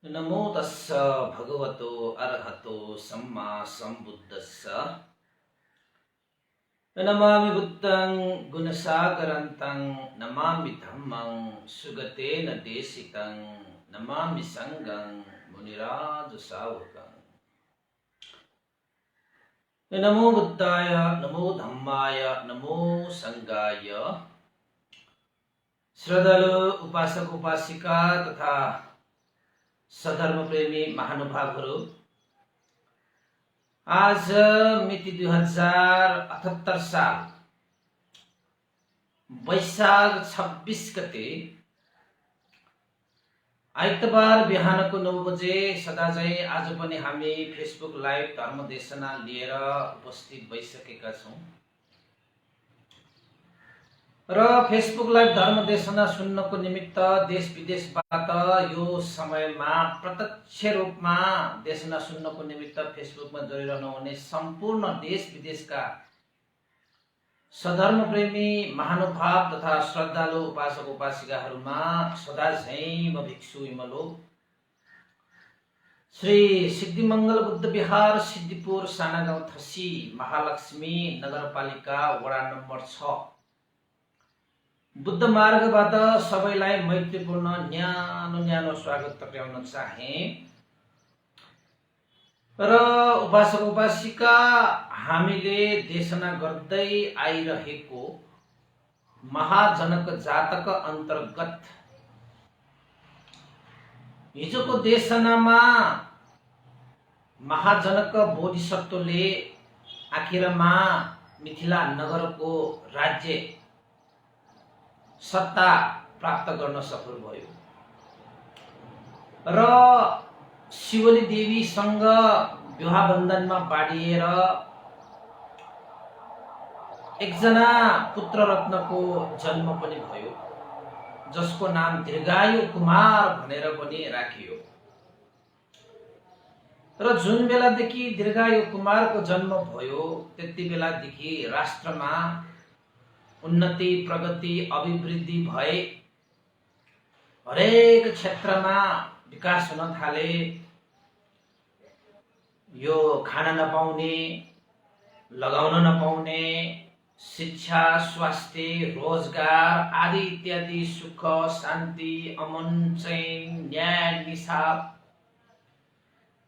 नमो तस्स भगवतो अरहतो सम्मा सम्बुद्धस्स नमामि बुद्धं गुणसागरन्तं नमामि धम्मं सुगतेन देशितं नमामि संघं मुनिराज सावकं। नमो बुद्धाय नमो धम्माय नमो संघाय। श्रद्धालु उपासक उपासिका तथा सधर्म प्रेमी महानुभावहरू, आज मिति 2078 साल वैशाख 26 गते आइतबार बिहानको 9 बजे सदाझै आज पनि हामी फेसबुक लाइभ धर्मदेशना लिएर उपस्थित भइसकेका छौं र फेसबुक लाइभ धर्मदेशना सुन्नको निमित्त देश विदेशबाट यो समयमा प्रत्यक्ष रूपमा देशना सुन्नको निमित्त फेसबुकमा जोडिरहनु हुने सम्पूर्ण देश विदेशका सधर्म प्रेमी महानुभाव तथा श्रद्धालु उपासक उपासिकाहरूमा सदाझै म भिक्षु इमलो श्री सिद्धिमंगल बुद्ध विहार सिद्धिपुर सानागाउँ थसी महालक्ष्मी नगरपालिका वडा नम्बर 6 बुद्ध मार्गबाट सबैलाई मैत्रीपूर्ण न्यानो स्वागत टक्राउन चाहे र उपासक उपासिका, हामीले देशना गर्दै आइरहेको महाजनक जातक अन्तर्गत हिजोको देशनामा महाजनक बोधिसत्वले आखिरमा मिथिला नगरको राज्य सत्ता प्राप्त गर्न सफल भयो र शिवली देवीसँग विवाह बन्धनमा बाँडिएर एकजना पुत्र रत्नको जन्म पनि भयो, जसको नाम दीर्घायु कुमार भनेर पनि राखियो। र जुन बेलादेखि दीर्घायु कुमारको जन्म भयो त्यति बेलादेखि राष्ट्रमा उन्नति प्रगति अभिवृद्धि भए, हरेक क्षेत्रमा विकास हुन थाले। यो खान नपाउने, लगाउन नपाउने, शिक्षा स्वास्थ्य रोजगार आदि इत्यादि सुख शान्ति अमन चैन न्याय निसाब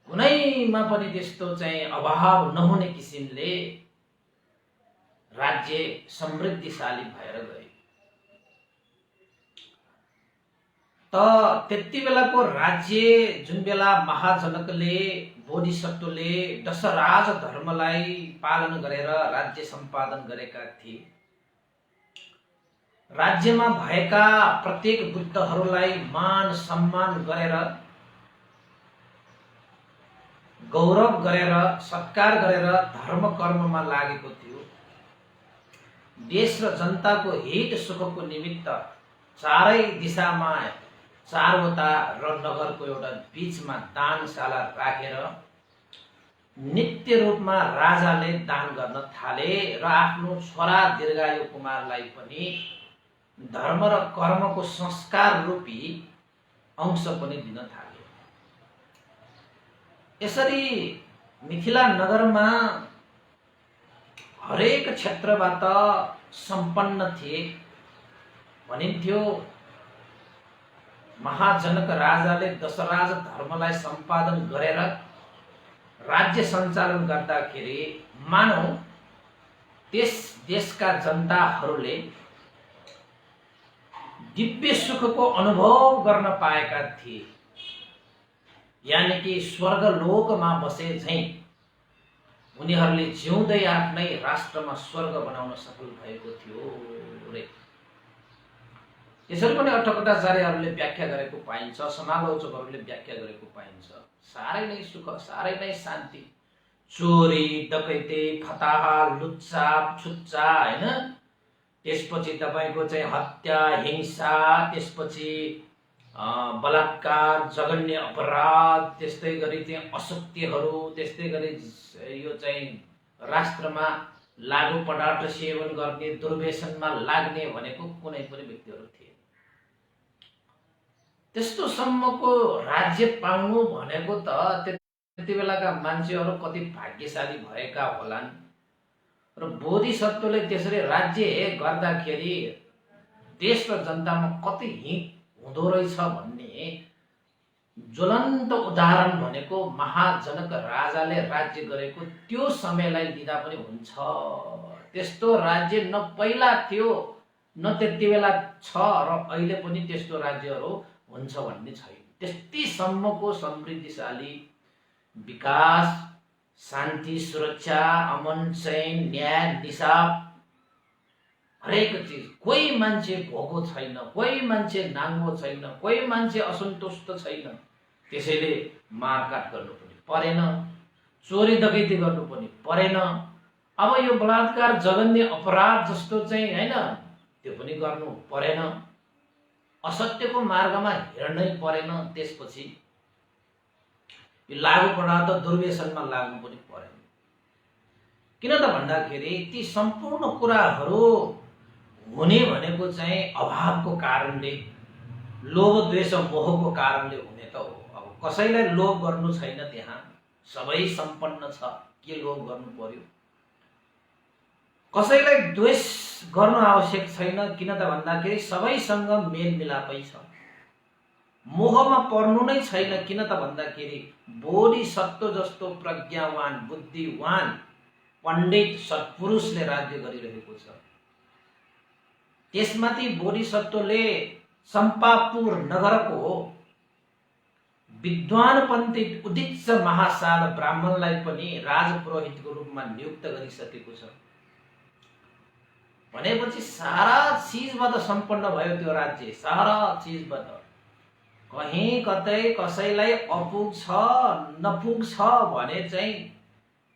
कुनैमा पनि त्यस्तो चाहिँ अभाव नहुने किसिमले राज्य समृद्धिशाली भएर गयो। त त्यति बेलाको राज्य जुन बेला महाजनकले बोधिसत्वले दशराज धर्मलाई पालन गरेर राज्य सम्पादन गरेका थिए, राज्यमा भएका प्रत्येक बुद्धहरूलाई मान सम्मान गरेर गौरव गरेर सत्कार गरेर धर्म कर्ममा लागेको थियो। देश र जनताको हित सुखको निमित्त चारै दिशामा चारवटा र नगरको एउटा बीचमा दानशाला राखेर नित्य रूपमा राजाले दान गर्न थाले र आफ्नो छोरा दीर्घायु कुमारलाई पनि धर्म र कर्मको संस्कार रूपी अंश पनि दिन थाले। यसरी मिथिला नगरमा हरेक क्षेत्रबाट सम्पन्न थिए भनिन्थ्यो। महाजनक राजाले दशराज धर्मलाई सम्पादन गरेर राज्य सञ्चालन गर्दाखेरि मानौ त्यस देशका जनताहरूले दिव्य सुखको अनुभव गर्न पाएका थिए, यानि कि स्वर्गलोकमा बसे झैं उनीहरूले जिउँदै आफ्नै राष्ट्रमा स्वर्ग बनाउन सफल भएको थियो रे। यसरी पनि अठकथाचार्यहरूले व्याख्या गरेको पाइन्छ, समालोचकहरूले व्याख्या गरेको पाइन्छ। साह्रै नै सुख, साह्रै नै शान्ति, चोरी डकैती फताहा लुच्चा छुच्चा हैन, त्यसपछि तपाईको चाहिँ हत्या हिंसा, त्यसपछि बलात्कार जघन्य अपराध, त्यस्तै गरी चाहिँ असत्यहरू, त्यस्तै गरी यो चाहिँ राष्ट्रमा लागु पदार्थ सेवन गर्ने दुर्व्यसनमा लाग्ने भनेको कुनै पनि व्यक्तिहरू थिए। त्यस्तोसम्मको राज्य पाउनु भनेको त त्यति बेलाका मान्छेहरू कति भाग्यशाली भएका होलान्। र बोधिसत्वले त्यसरी राज्य गर्दाखेरि देश र जनतामा कति हित हुँदो रहेछ भन्ने ज्वलन्त उदाहरण भनेको महाजनक राजाले राज्य गरेको त्यो समयलाई लिँदा पनि हुन्छ। त्यस्तो राज्य न पहिला थियो न त्यति बेला छ र अहिले पनि त्यस्तो राज्यहरू हुन्छ भन्ने छैन। त्यतिसम्मको समृद्धिशाली विकास, शान्ति, सुरक्षा, अमन, चैन, न्याय, निसाब, हरेक चिज, कोही मान्छे भोको छैन, कोही मान्छे नाङ्गो छैन, कोही मान्छे असन्तुष्ट छैन। त्यसैले मारकाट गर्नु पनि परेन, चोरी डकैती गर्नु पनि परेन। अब यो बलात्कार जघन्य अपराध जस्तो चाहिँ हैन त्यो पनि गर्नु परेन। असत्यको मार्गमा हिँड्नै परेन। त्यसपछि यो लागु पदार्थ दुर्व्यसनमा लाग्नु पनि परेन। किन त भन्दाखेरि ती सम्पूर्ण कुराहरू हुने भनेको चाहिँ अभावको कारणले, लोभ द्वेष मोहको कारणले हुने त हो। अब कसैलाई लोभ गर्नु छैन, त्यहाँ सबै सम्पन्न छ, के लोभ गर्नु पर्यो? कसैलाई द्वेष गर्नु आवश्यक छैन, किन त भन्दाखेरि सबैसँग मेलमिलापै छ। मोहमा पर्नु नै छैन, किन त भन्दाखेरि बोधिसत्व जस्तो प्रज्ञावान, बुद्धिवान, पण्डित, सत्पुरुषले राज्य गरिरहेको छ। त्यसमाथि बोधिसत्वले चम्पापुर नगरको विद्वान पण्डित उदित महासाल ब्राह्मणलाई पनि राजपुरोहितको रूपमा नियुक्त गरिसकेको छ। भनेपछि सारा चीजबाट सम्पन्न भयो त्यो राज्य, सारा चीजबाट। कहीँ कतै कसैलाई अपुग छ, नपुग छ भने चाहिँ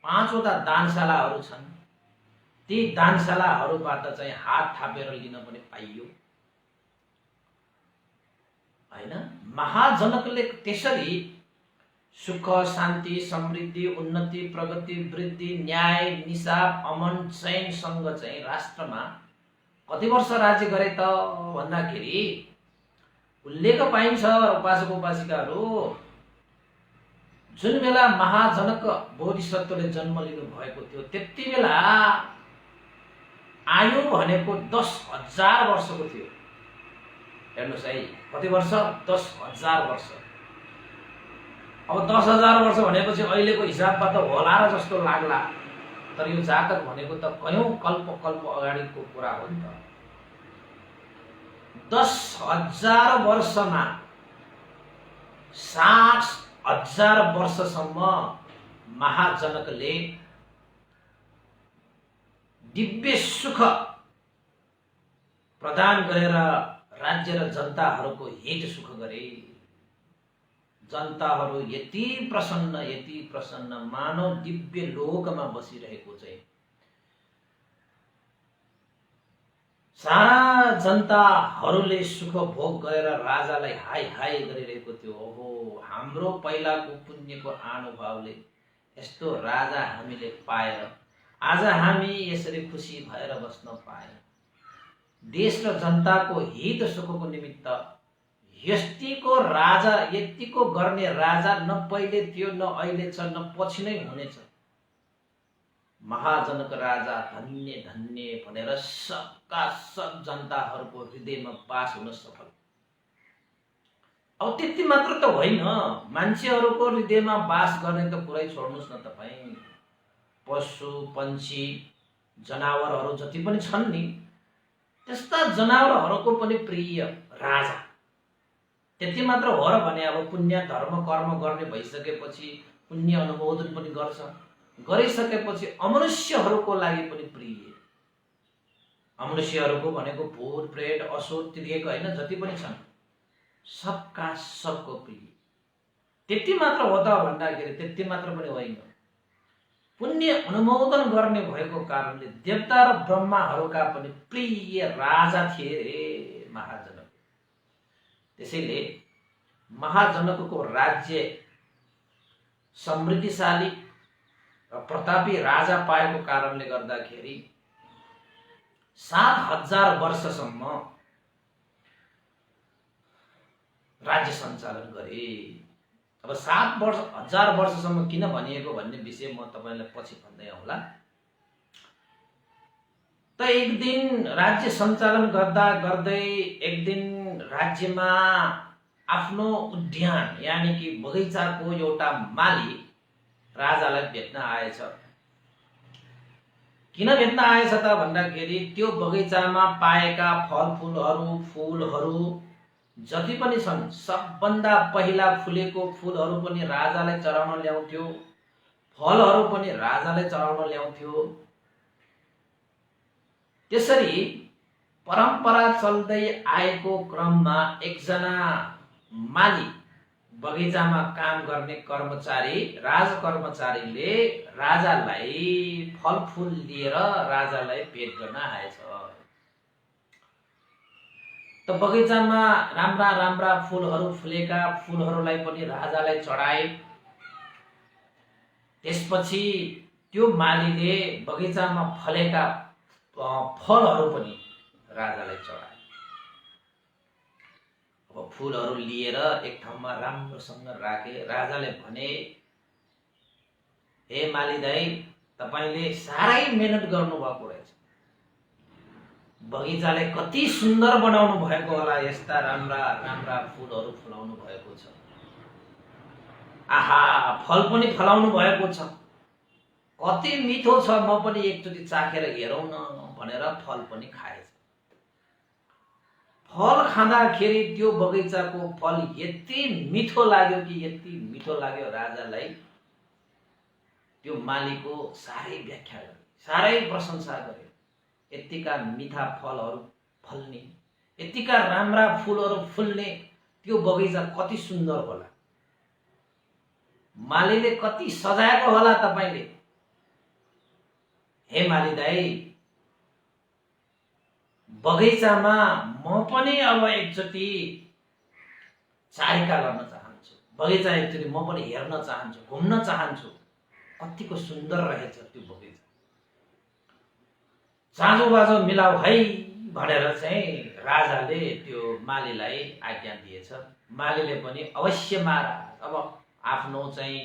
5 वटा दानशालाहरू छन्। ती दानशालाहरूबाट चाहिँ हात थापेर लिन पनि पाइयो हैन। महाजनकले त्यसरी सुख, शान्ति, समृद्धि, उन्नति, प्रगति, वृद्धि, न्याय, निसाब, अमन, चैनसँग चाहिँ राष्ट्रमा कति वर्ष राज्य गरे त भन्दाखेरि उल्लेख पाइन्छ उपासक उपासिकाहरू। जुन बेला महाजनक बोधिसत्वले जन्म लिनु भएको थियो त्यति बेला आयु भनेको 10,000 वर्षको थियो। हेर्नुहोस् है, कति वर्ष? 10,000 वर्ष। अब 10,000 वर्ष भनेपछि अहिलेको हिसाबबाट होला र जस्तो लाग्ला, तर यो जातक भनेको त कयौं कल्प अगाडिको कुरा हो नि त। 10,000 वर्षमा 60,000 वर्षसम्म महाजनकले दिव्य सुख प्रदान गरेर राज्य र जनताहरूको हित सुख गरे। जनताहरू यति प्रसन्न मानव दिव्य लोकमा बसिरहेको चाहिँ। सारा जनताहरूले सुख भोग गरेर राजालाई हाय हाय गरिरहेको थियो। ओहो, हाम्रो पहिलाको पुण्यको अनुभवले यस्तो राजा हामीले पाएर आज हामी यसरी खुसी भएर बस्न पाए। देश र जनताको हित सुखको निमित्त यतिको राजा, यतिको गर्ने राजा न पहिले थियो, न अहिले छ, न पछि नै हुनेछ। महाजनक राजा धन्य धन्य भनेर सबका सब जनताहरूको हृदयमा बास हुन सफल। अब त्यति मात्र त होइन, मान्छेहरूको हृदयमा बास गर्ने त कुरै छोड्नुस् न तपाईँ। पशु पन्छी जनावरहरू जति पनि छन् नि, त्यस्ता जनावरहरूको पनि प्रिय राजा। त्यति मात्र हो र भने अब पुण्य धर्म कर्म गर्ने भइसकेपछि पुण्य अनुमोदन पनि गर्छ। गरिसकेपछि अमनुष्यहरूको लागि पनि प्रिय। अमनुष्यहरूको भनेको भूत प्रेत असुर तिर्यक होइन, जति पनि छन् सबका सबको प्रिय। त्यति मात्र हो त भन्दाखेरि त्यति मात्र पनि होइन, पुण्य अनुमोदन गर्ने भएको कारणले देवता र ब्रह्माहरूका पनि प्रिय राजा थिए रे महाजनक। त्यसैले महाजनकको राज्य समृद्धिशाली र प्रतापी राजा पाएको कारणले गर्दाखेरि 7,000 वर्षसम्म राज्य सञ्चालन गरे। अब 7 वर्ष 1000 वर्षसम्म किन भनिएको भन्ने विषय म तपाईलाई पछि भन्दै आउँला। त एक दिन राज्य सञ्चालन गर्दा गर्दै एक दिन राज्यमा आफ्नो उद्यान यानी कि बगैँचाको एउटा माली राजालाई भेट्न आएछ। किन भेट्न आएछ त भन्दाखेरि त्यो बगैँचामा पाएका फलफुलहरू फुलहरू जति पनि छन् सबभन्दा पहिला फुलेको फुलहरू पनि राजालाई चढाउन ल्याउँथ्यो, फलहरू पनि राजालाई चढाउन ल्याउँथ्यो। त्यसरी परम्परा चल्दै आएको क्रममा एकजना माली बगैँचामा काम गर्ने कर्मचारी राजकर्मचारीले राजालाई फलफुल लिएर राजालाई भेट गर्न आएछ। त बगैँचामा राम्रा राम्रा फुलहरू फुलेका फुलहरूलाई पनि राजालाई चढाए। त्यसपछि त्यो मालीले बगैँचामा फलेका फलहरू पनि राजालाई चढाए। अब फुलहरू लिएर एक ठाउँमा राम्रोसँग राखे। राजाले भने, हे माली दाइ, तपाईले साह्रै मेहनत गर्नुभएको रहेछ, बगैँचाले कति सुन्दर बनाउनु भएको होला, यस्ता राम्रा राम्रा फुलहरू फुलाउनु भएको छ, आहा फल पनि फलाउनु भएको छ, कति मिठो छ, म पनि एकचोटि चाखेर हेरौँ न भनेर फल पनि खाएछ। फल खाँदाखेरि त्यो बगैँचाको फल यति मिठो लाग्यो कि यति मिठो लाग्यो राजालाई। त्यो मालीको साह्रै व्याख्या गरे, साह्रै प्रशंसा गरे। यतिका मिठा फलहरू फल्ने, यतिका राम्रा फुलहरू फुल्ने त्यो बगैँचा कति सुन्दर होला, मालीले कति सजाएको होला तपाईले। हे माली दाइ, बगैँचामा म पनि अब एकचोटि चारिका गर्न चाहन्छु, बगैँचा एकचोटि म पनि हेर्न चाहन्छु, घुम्न चाहन्छु, कतिको सुन्दर रहेछ त्यो बगैँचा, चाँजो बाजो मिलाऊ है भनेर चाहिँ राजाले त्यो मालीलाई आज्ञा दिएछ। मालीले पनि अवश्य महाराज, अब आफ्नो चाहिँ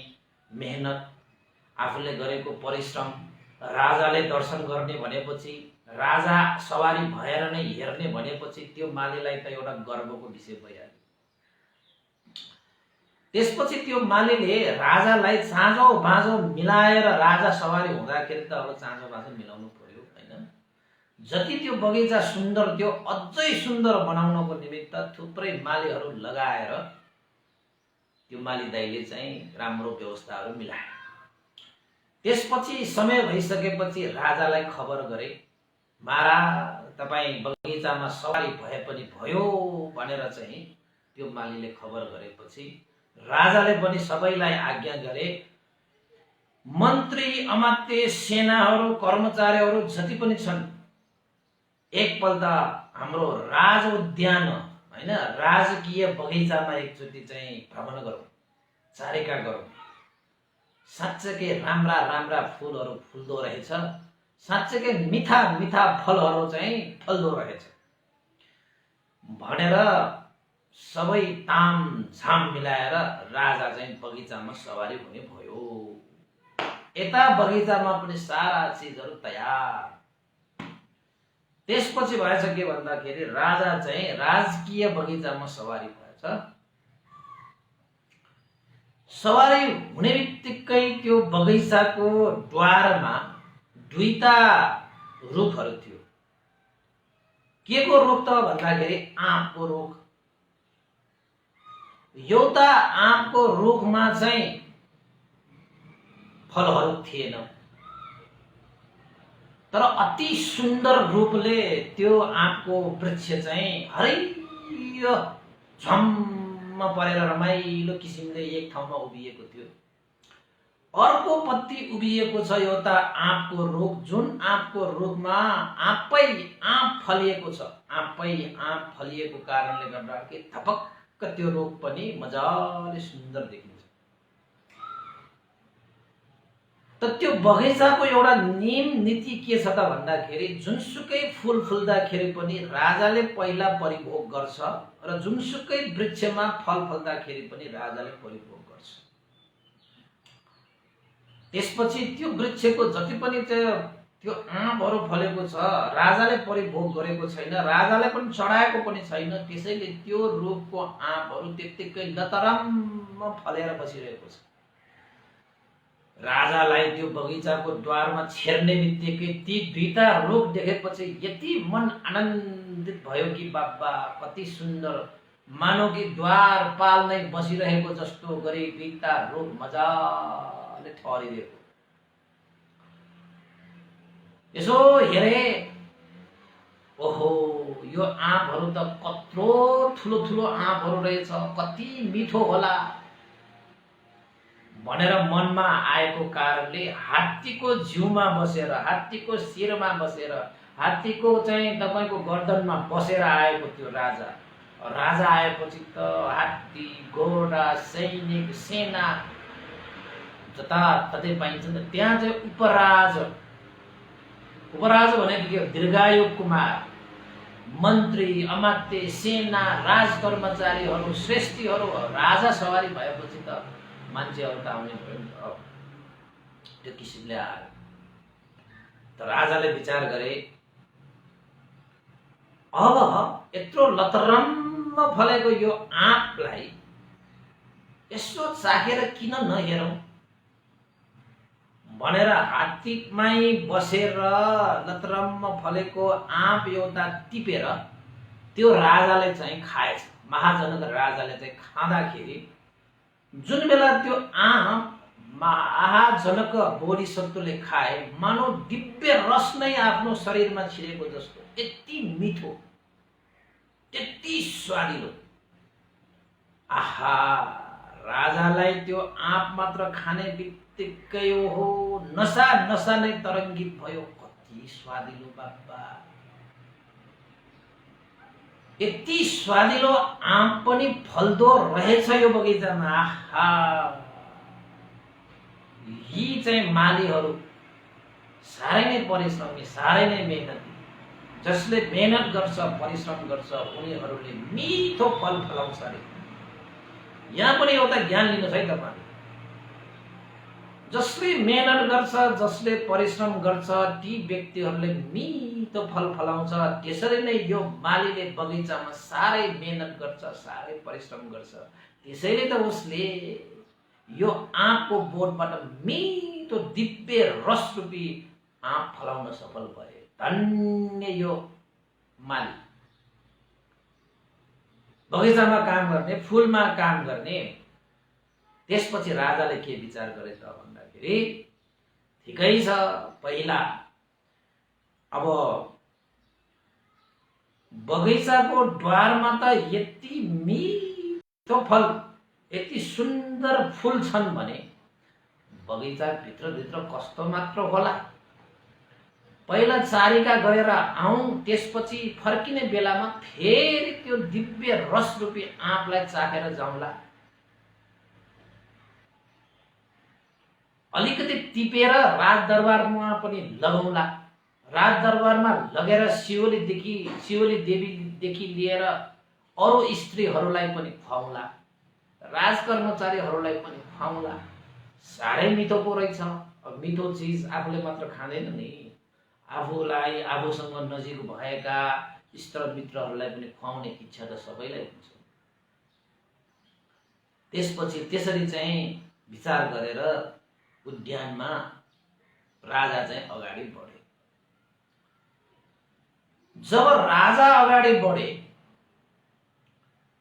मेहनत, आफूले गरेको परिश्रम राजाले दर्शन गर्ने भनेपछि, राजा सवारी भएर नै हेर्ने भनेपछि त्यो मालीलाई त एउटा गर्वको विषय भइहाल्यो। त्यसपछि त्यो मालीले राजालाई चाँजो बाँझो मिलाएर राजा सवारी हुँदाखेरि त अब चाँजो बाँझो मिलाउनु पर्यो हैन। जति त्यो बगैँचा सुन्दर थियो अझै सुन्दर बनाउनको निमित्त थुप्रै मालीहरू लगाएर त्यो माली दाइले चाहिँ राम्रो व्यवस्थाहरू मिलाए। त्यसपछि समय भइसकेपछि राजालाई खबर गरे, महाराज तपाईँ बगैँचामा सवारी भए पनि भयो भनेर चाहिँ त्यो मालीले खबर गरेपछि राजाले पनि सबैलाई आज्ञा गरे, मन्त्री अमात्य सेनाहरू कर्मचारीहरू जति पनि छन् एकपल्ट हाम्रो राज उद्यान हैन राजकीय बगैँचामा एकचोटि चाहिँ भ्रमण गरौँ, चारिका गरौँ। साँच्चै राम्रा राम्रा फुलहरू फुल्दो रहेछ, साँच्चै मिठा मिठा फलहरू चाहिँ फल्दो रहेछ भनेर सबै तामझाम मिलाएर राजा चाहिँ बगैँचामा सवारी हुने भयो। यता बगैँचामा पनि सारा चीजहरू तयार। त्यसपछि भएछ के भन्दाखेरि राजा चाहिँ राजकीय बगैँचामा सवारी भएछ। सवारी हुने बित्तिकै त्यो बगैँचाको द्वारमा दुईटा रुखहरू थियो। के को रुख त भन्दाखेरि आँपको रुख। एउटा आँपको रुखमा चाहिँ फलहरू थिएन, तर अति सुन्दर रूपले त्यो आँपको वृक्ष चाहिँ हरियो झम्म परेर रमाइलो किसिमले एक ठाउँमा उभिएको थियो। अर्को पत्ती उभिएको छ एउटा आँपको रुख, जुन आँपको रुखमा आँपै आँप फलिएको छ। आँपै आँप फलिएको कारणले गर्दा के थपक्क त्यो रुख पनि मजाले सुन्दर देखिन्छ। त त्यो बगैँचाको एउटा नियम नीति के छ त भन्दाखेरि जुनसुकै फुल फुल्दाखेरि पनि राजाले पहिला परिभोग गर्छ र जुनसुकै वृक्षमा फल फल्दाखेरि पनि राजाले परिभोग गर्छ। त्यसपछि त्यो वृक्षको जति पनि त्यो आँपहरू फलेको छ राजाले परिभोग गरेको छैन, राजाले पनि चढाएको पनि छैन, त्यसैले त्यो रुखको आँपहरू त्यत्तिकै लतरम्म फलेर बसिरहेको छ। राजालाई त्यो बगैँचाको द्वारमा छेर्ने बित्तिकै ती दुईटा रुख देखेपछि यति मन आनन्दित भयो कि बाबा कति सुन्दर, मानौ कि द्वारपाल नै बसिरहेको जस्तो गरी दुईटा रुख मजाले ठहरिरहेको। यसो हेरे, ओहो यो आँपहरू त कत्रो ठुलो ठुलो आँपहरू रहेछ, कति मिठो होला भनेर मनमा आएको कारणले हात्तीको जिउमा बसेर, हात्तीको शिरमा बसेर, हात्तीको चाहिँ तपाईको गर्दनमा बसेर आएको त्यो राजा। राजा आएपछि त हात्ती, घोडा, सैनिक, सेना जताततै पाइन्छ नि। त्यहाँ चाहिँ उपराज, उपराज भनेको के हो? दीर्घायु कुमार, मन्त्री, अमात्य, सेना, राजकर्मचारीहरू, श्रेष्ठीहरू राजा सवारी भएपछि त मान्छेहरू त आउने भयो नि त। त्यो किसिमले आयो। त राजाले विचार गरे, अब यत्रो लतरम्म फलेको यो आँपलाई यसो चाखेर किन नहेरौँ भनेर हात्तीमै बसेर लतरम्म फलेको आँप एउटा टिपेर त्यो राजाले चाहिँ खाएछ। महाजनक राजाले चाहिँ खाँदाखेरि जुन बेला त्यो आँप महाजनक बोधिसत्वले खाए, मानव दिव्य रस नै आफ्नो शरीरमा छिरेको जस्तो, यति मिठो, यति स्वादिलो। आहा, राजालाई त्यो आँप मात्र खाने बित्तिकै हो नसा नसा नै तरङ्गित भयो। कति स्वादिलो बाबा, यति स्वादिलो आँप पनि फल्दो रहेछ यो बगैँचामा। आहा, यी चाहिँ मालीहरू साह्रै नै परिश्रमी, साह्रै नै मेहनती। जसले मेहनत गर्छ, परिश्रम गर्छ, उनीहरूले मिठो फल फलाउँछ अरे। यहाँ पनि एउटा ज्ञान लिनुहोस् है तपाईँ। जसले मेहनत गर्छ, जसले परिश्रम गर्छ, ती व्यक्तिहरूले मिठो फल फलाउँछ। त्यसरी नै यो मालीले बगैँचामा साह्रै मेहनत गर्छ, साह्रै परिश्रम गर्छ, त्यसैले त उसले यो आँपको बोटबाट मिठो दिव्य रस रूपी आँप फलाउन सफल भए। धन्य यो माली। बगैँचामा काम गर्ने, फुलमा काम गर्ने। त्यसपछि राजाले के विचार गरे त भन्दाखेरि, ठिकै छ, पहिला अब बगैँचाको द्वारमा त यति मिठो फल, यति सुन्दर फुल छन् भने बगैँचा भित्र कस्तो मात्र होला। पहिला चारिका गरेर आउँ, त्यसपछि फर्किने बेलामा फेरि त्यो दिव्य रस रूपी आँपलाई चाखेर जाउँला। अलिकति टिपेर राजदरबारमा पनि लगाउँला। राजदरबारमा लगेर शिवली देवीदेखि लिएर अरू स्त्रीहरूलाई पनि खुवाउँला, राजकर्मचारीहरूलाई पनि खुवाउँला। साह्रै मिठो पो रहेछ। मिठो चिज आफूले मात्र खाँदैन नि, आफूलाई, आफूसँग नजिक भएका इष्ट मित्रहरूलाई पनि खुवाउने इच्छा त सबैलाई हुन्छ। त्यसपछि त्यसरी चाहिँ विचार गरेर उद्यानमा राजा चाहिँ अगाडि बढे। जब राजा अगाडि बढे,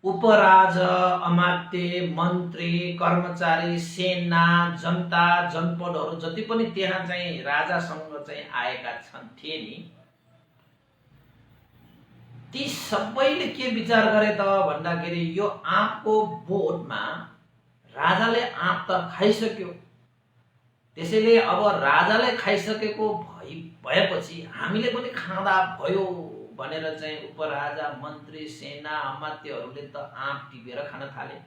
उपराज, अमात्य, मन्त्री, कर्मचारी, सेना, जनता, जनपदहरू जति पनि त्यहाँ चाहिँ राजासँग चाहिँ आएका थिए नि, ती सबैले के विचार गरे त भन्दाखेरि यो आँपको बोटमा राजाले आँप त खाइसक्यो, त्यसैले अब राजाले खाइसकेको भएपछि हामीले पनि खाँदा भयो भनेर चाहिँ उपराजा, मन्त्री, सेना, अमात्यहरूले त आँप टिपेर खान थाले।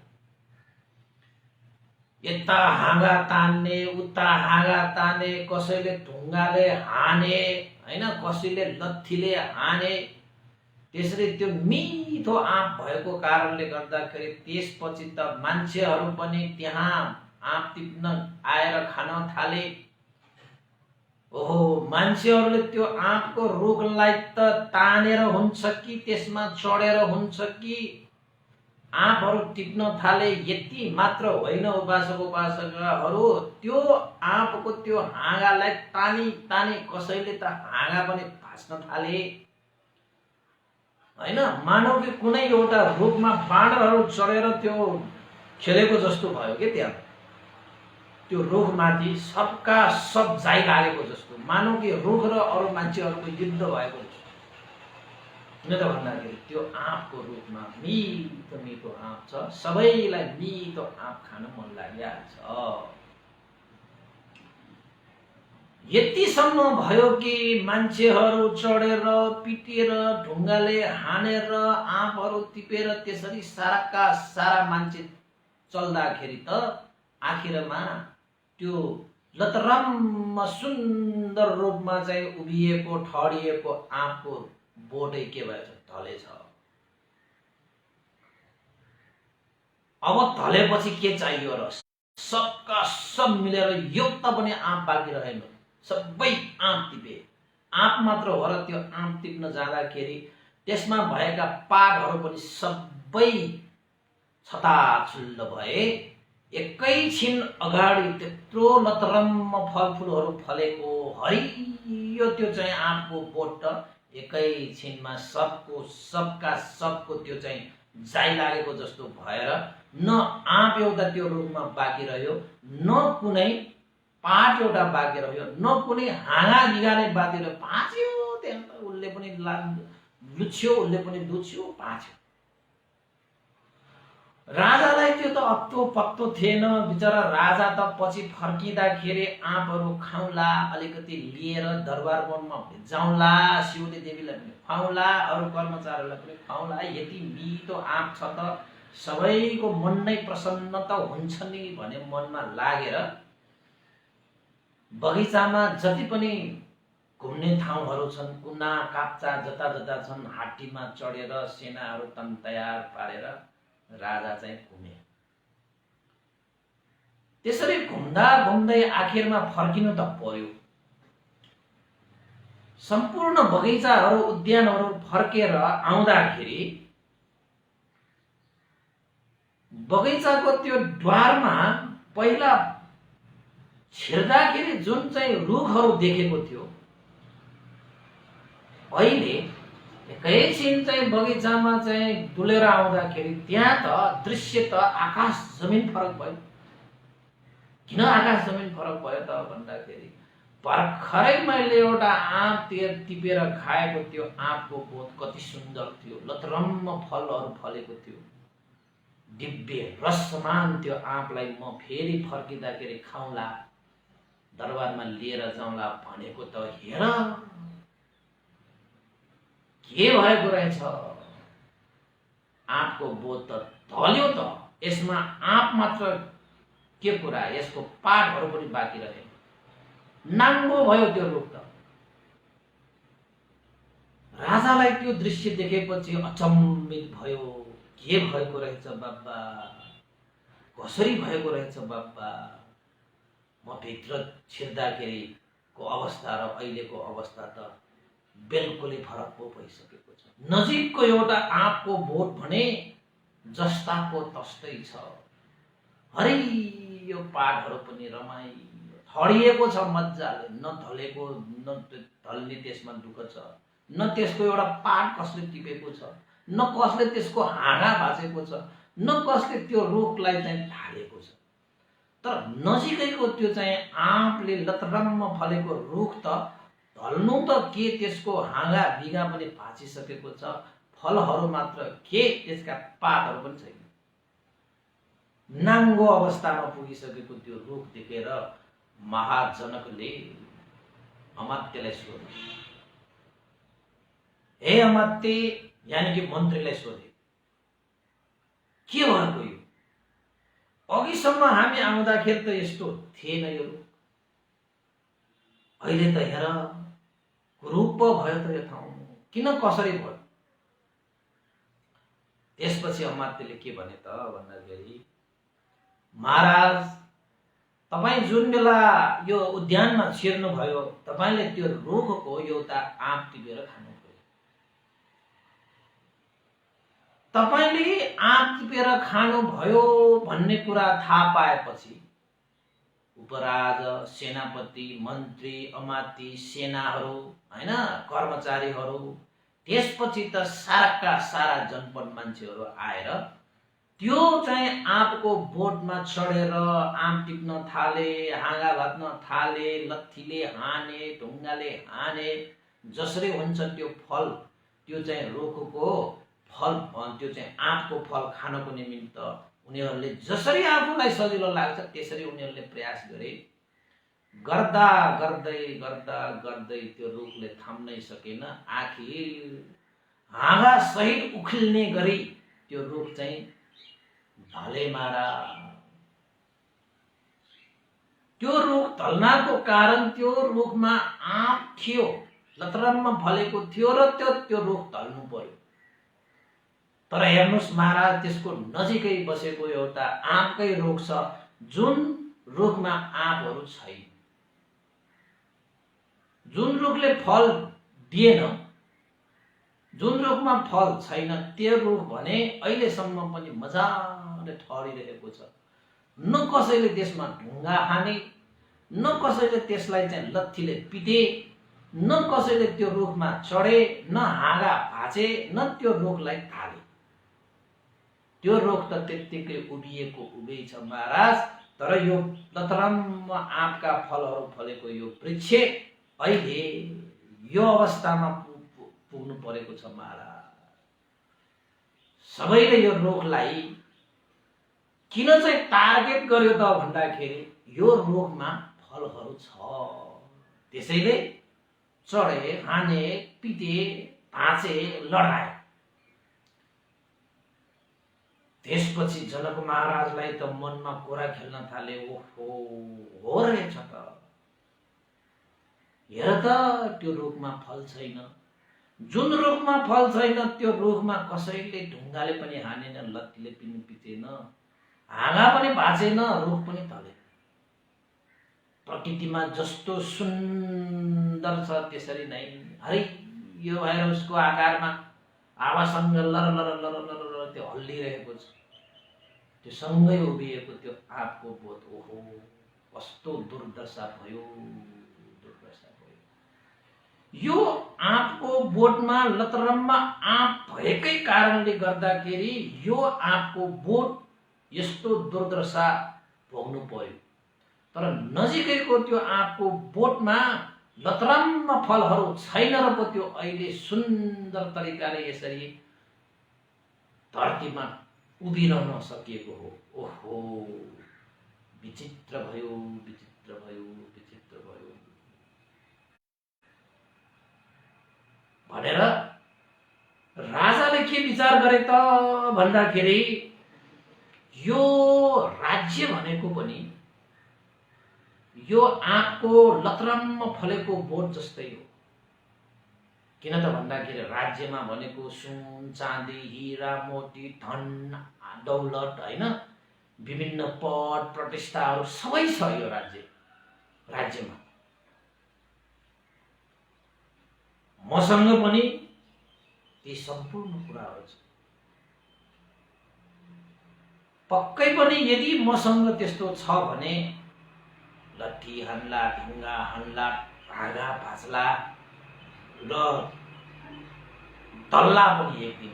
यता हाँगा तान्ने उता हाँगा तान्ने, कसैले ढुङ्गाले हाने होइन, कसैले लत्थीले हाने। त्यसरी त्यो मिठो आँप भएको कारणले गर्दाखेरि त्यसपछि त मान्छेहरू पनि त्यहाँ आँप टिप्न आएर खान थाले। ओहो, मान्छेहरूले त्यो आँपको रुखलाई त तानेर हुन्छ कि त्यसमा चढेर हुन्छ कि आँपहरू टिप्न थाले। यति मात्र होइन उपासक उपासकाहरू, त्यो आँपको त्यो हाँगालाई तानी तानी कसैले त हाँगा पनि भाँच्न थाले होइन। मानव कि कुनै एउटा रुखमा बाँदरहरू चढेर त्यो खेलेको जस्तो भयो कि त्यहाँ त्यो रुखमाथि सबका सब जाइ लागेको जस्तो, मानव कि रुख र अरू मान्छेहरूको युद्ध भएको जस्तो। किन त भन्दाखेरि त्यो आँपको रुखमा मिठो मिठो आँप छ, सबैलाई मिठो आँप खान मन लागिहाल्छ। यतिसम्म भयो कि मान्छेहरू चढेर पिटेर ढुङ्गाले हानेर आँपहरू टिपेर त्यसरी साराका सारा मान्छे चल्दाखेरि त आखिरमा त्यो लतरम्म सुन्दर रूपमा चाहिँ उभिएको ठडिएको आँपको बोटै के भएछ, ढलेछ। अब ढलेपछि के चाहियो र? सबका सब मिलेर एउटा पनि आँप बाँकी रहेन, सबै आँप टिपे। आँप मात्र हो र त्यो आँप टिप्न जाँदाखेरि त्यसमा भएका पातहरू पनि सबै छताछुल्ल भए। एकैछिन अगाडि त्यत्रो लतरम्म फलफुलहरू फलेको हरियो त्यो चाहिँ आँपको बोट त एकैछिनमा सबका सबको त्यो चाहिँ जाइ लागेको जस्तो भएर न आँप एउटा त्यो रुखमा बाँकी रह्यो, न कुनै पात एउटा बाँकी रह्यो, न कुनै हाँगा बिगा नै बाँकी रह्यो। भाँच्यो त्यहाँ त, उसले पनि लुछ्यो, उसले पनि लुछ्यो, भाँच्यो। राजालाई त्यो त अत्तो पत्तो थिएन। बिचरा राजा त पछि फर्किँदाखेरि आँपहरू खाउँला, अलिकति लिएर दरबार वनमा भिजाउँला, शिवली देवीलाई पनि खुवाउँला, अरू कर्मचारीलाई पनि खुवाउँला। यति मिठो आँप छ त सबैको मन नै प्रसन्न त हुन्छ नि भने मनमा लागेर बगैँचामा जति पनि घुम्ने ठाउँहरू छन्, कुना काप्चा जता जता छन्, हात्तीमा चढेर सेनाहरू तन तयार पारेर राजा चाहिँ घुमे। त्यसरी घुम्दा घुम्दै आखिरमा फर्किनु त पर्यो। सम्पूर्ण बगैँचाहरू उद्यानहरू फर्केर आउँदाखेरि बगैँचाको त्यो द्वारमा पहिला छिर्दाखेरि जुन चाहिँ रुखहरू देखेको थियो, अहिले एकैछिन चाहिँ बगैँचामा चाहिँ डुलेर आउँदाखेरि त्यहाँ त दृश्य त आकाश जमिन फरक भयो। किन आकाश जमिन फरक भयो त भन्दाखेरि भर्खरै मैले एउटा आँप टिपेर खाएको त्यो आँपको बोट कति सुन्दर थियो, लतरम्म फलहरू फलेको थियो, दिव्य रसमान त्यो आँपलाई म फेरि फर्किँदाखेरि खाउँला, दरबारमा लिएर जाउँला भनेको त हेर के भएको रहेछ। आँपको बोट त ढल्यो त, यसमा आँप मात्र के कुरा, यसको पातहरू पनि बाँकी रहे, नाङ्गो भयो त्यो रुख त। राजालाई त्यो दृश्य देखेपछि अचम्मित भयो। के भएको रहेछ बाबा, कसरी भएको रहेछ बाबा। म भित्र छिर्दाखेरिको अवस्था र अहिलेको अवस्था त बिल्कुलै फरक पो भइसकेको छ। नजिकको एउटा आँपको बोट भने जस्ताको तस्तै छ, हरियो पातहरू पनि रमाइलो ठडिएको छ मजाले, न ढलेको न ढल्ने त्यसमा दुःख छ, न त्यसको एउटा पात कसले टिपेको छ, न कसले त्यसको हाँगा भाँचेको छ, न कसले त्यो रुखलाई चाहिँ ढालेको छ। तर नजिकैको त्यो चाहिँ आँपले लतरम्म फलेको रुख त ढल्नु त के, त्यसको हाँगा बिगा पनि भाँचिसकेको छ, फलहरू मात्र के, त्यसका पातहरू पनि छैन। नाङ्गो अवस्थामा पुगिसकेको त्यो रुख देखेर महाजनकले अमात्यलाई सोधे। हे अमात्य यानी कि मन्त्रीलाई सोधे, के भएको यो? अघिसम्म हामी आउँदाखेरि त यस्तो थिएन यो रुख। अहिले त हेर रूप भयो त यो ठाउँ, किन कसरी भयो? त्यसपछि अमात्यले के भने त भन्दाखेरि, महाराज तपाईँ जुन बेला यो उद्यानमा छिर्नु भयो, तपाईले त्यो रुखको एउटा आँप टिपेर खानुभयो। तपाईले आँप टिपेर खानुभयो भन्ने कुरा थाहा पाएपछि उपराज, सेनापति, मन्त्री, अमाती, सेनाहरू, हैन, कर्मचारीहरू, त्यसपछि त साराका सारा जनपद मान्छेहरू आएर त्यो चाहिँ आँपको बोटमा चढेर आँप टिप्न थाले, हाँगा भात्न थाले, लत्थीले हाने, ढुङ्गाले हाने। जसरी हुन्छ त्यो फल, त्यो चाहिँ रुखको फल, त्यो चाहिँ आँपको फल खानको निमित्त उनीहरूले जसरी आफूलाई सजिलो लाग्छ त्यसरी उनीहरूले प्रयास गरे। गर्दा गर्दै गर्दा गर्दै त्यो रुखले थाम्नै सकेन। आखिर हाँगा सहित उखिल्ने गरी त्यो रुख चाहिँ ढले मारा। त्यो रुख ढल्नाको कारण त्यो रुखमा आँप थियो, लतरम्म फलेको थियो र त्यो रुख ढल्नु पर्यो। तर हेर्नुस् महाराज, त्यसको नजिकै बसेको एउटा आँपकै रुख छ जुन रुखमा आँपहरू छैन, जुन रुखले फल दिएन, जुन रुखमा फल छैन, त्यो रुख भने अहिलेसम्म पनि मजाले ठहरिरहेको छ। न कसैले त्यसमा ढुङ्गा हाने, न कसैले त्यसलाई चाहिँ लत्थीले पिटे, न कसैले त्यो रुखमा चढे, न हाँगा भाँचे, न त्यो रुखलाई थाले। त्यो रुख त त्यत्तिकै उभिएको उभै छ महाराज। तर यो लतरम्म आँपका फलहरू फलेको यो वृक्ष अहिले यो अवस्थामा पुग्नु परेको छ महाराज। सबैले यो रुखलाई किन चाहिँ टार्गेट गर्यो त भन्दाखेरि यो रुखमा फलहरू छ, त्यसैले चढे, हाने, पिटे, भाँचे, लडाए। त्यसपछि जनक महाराजलाई त मनमा कुरा खेल्न थाले। ओहो, हो रहेछ त, हेर त त्यो रुखमा फल छैन। जुन रुखमा फल छैन त्यो रुखमा कसैले ढुङ्गाले पनि हानेन, लत्तीले पनि पिटेन, हाँगा पनि भाँचेन, रुख पनि ढलेन। प्रकृतिमा जस्तो सुन्दर छ त्यसरी नै हरियो भएर उसको आकारमा हावासँग लर लर लर लर लर त्यो हल्लिरहेको छ। त्यो सँगै उभिएको त्यो आँपको बोट, ओहो कस्तो दुर्दशा भयो, दुर्दशा भयो। यो आँपको बोटमा लतरम्म आँप भएकै कारणले गर्दाखेरि यो आँपको बोट यस्तो दुर्दशा भोग्नु पर्यो। तर नजिकैको त्यो आँपको बोटमा लतरम्म फलहरू छैन र पो त्यो अहिले सुन्दर तरिकाले यसरी धरतीमा उभिरहन सकिएको हो। ओहो, विचित्र भयो, विचित्र भयो, विचित्र भयो भनेर राजाले के विचार गरे त भन्दाखेरि यो राज्य भनेको पनि यो आँपको लतरम्म फलेको बोट जस्तै हो। किन त भन्दाखेरि राज्यमा भनेको सुन, चाँदी, हीरा, मोती, धन, दौलत, हैन, विभिन्न पद, प्रतिष्ठाहरू सबै छ यो राज्यमा। मसँग पनि ती सम्पूर्ण कुराहरू छ। पक्कै पनि यदि मसँग त्यस्तो छ भने लट्ठी हान्ला, ढुङ्गा हान्ला, हाँगा भाँच्ला र दल्ला पनि एक दिन।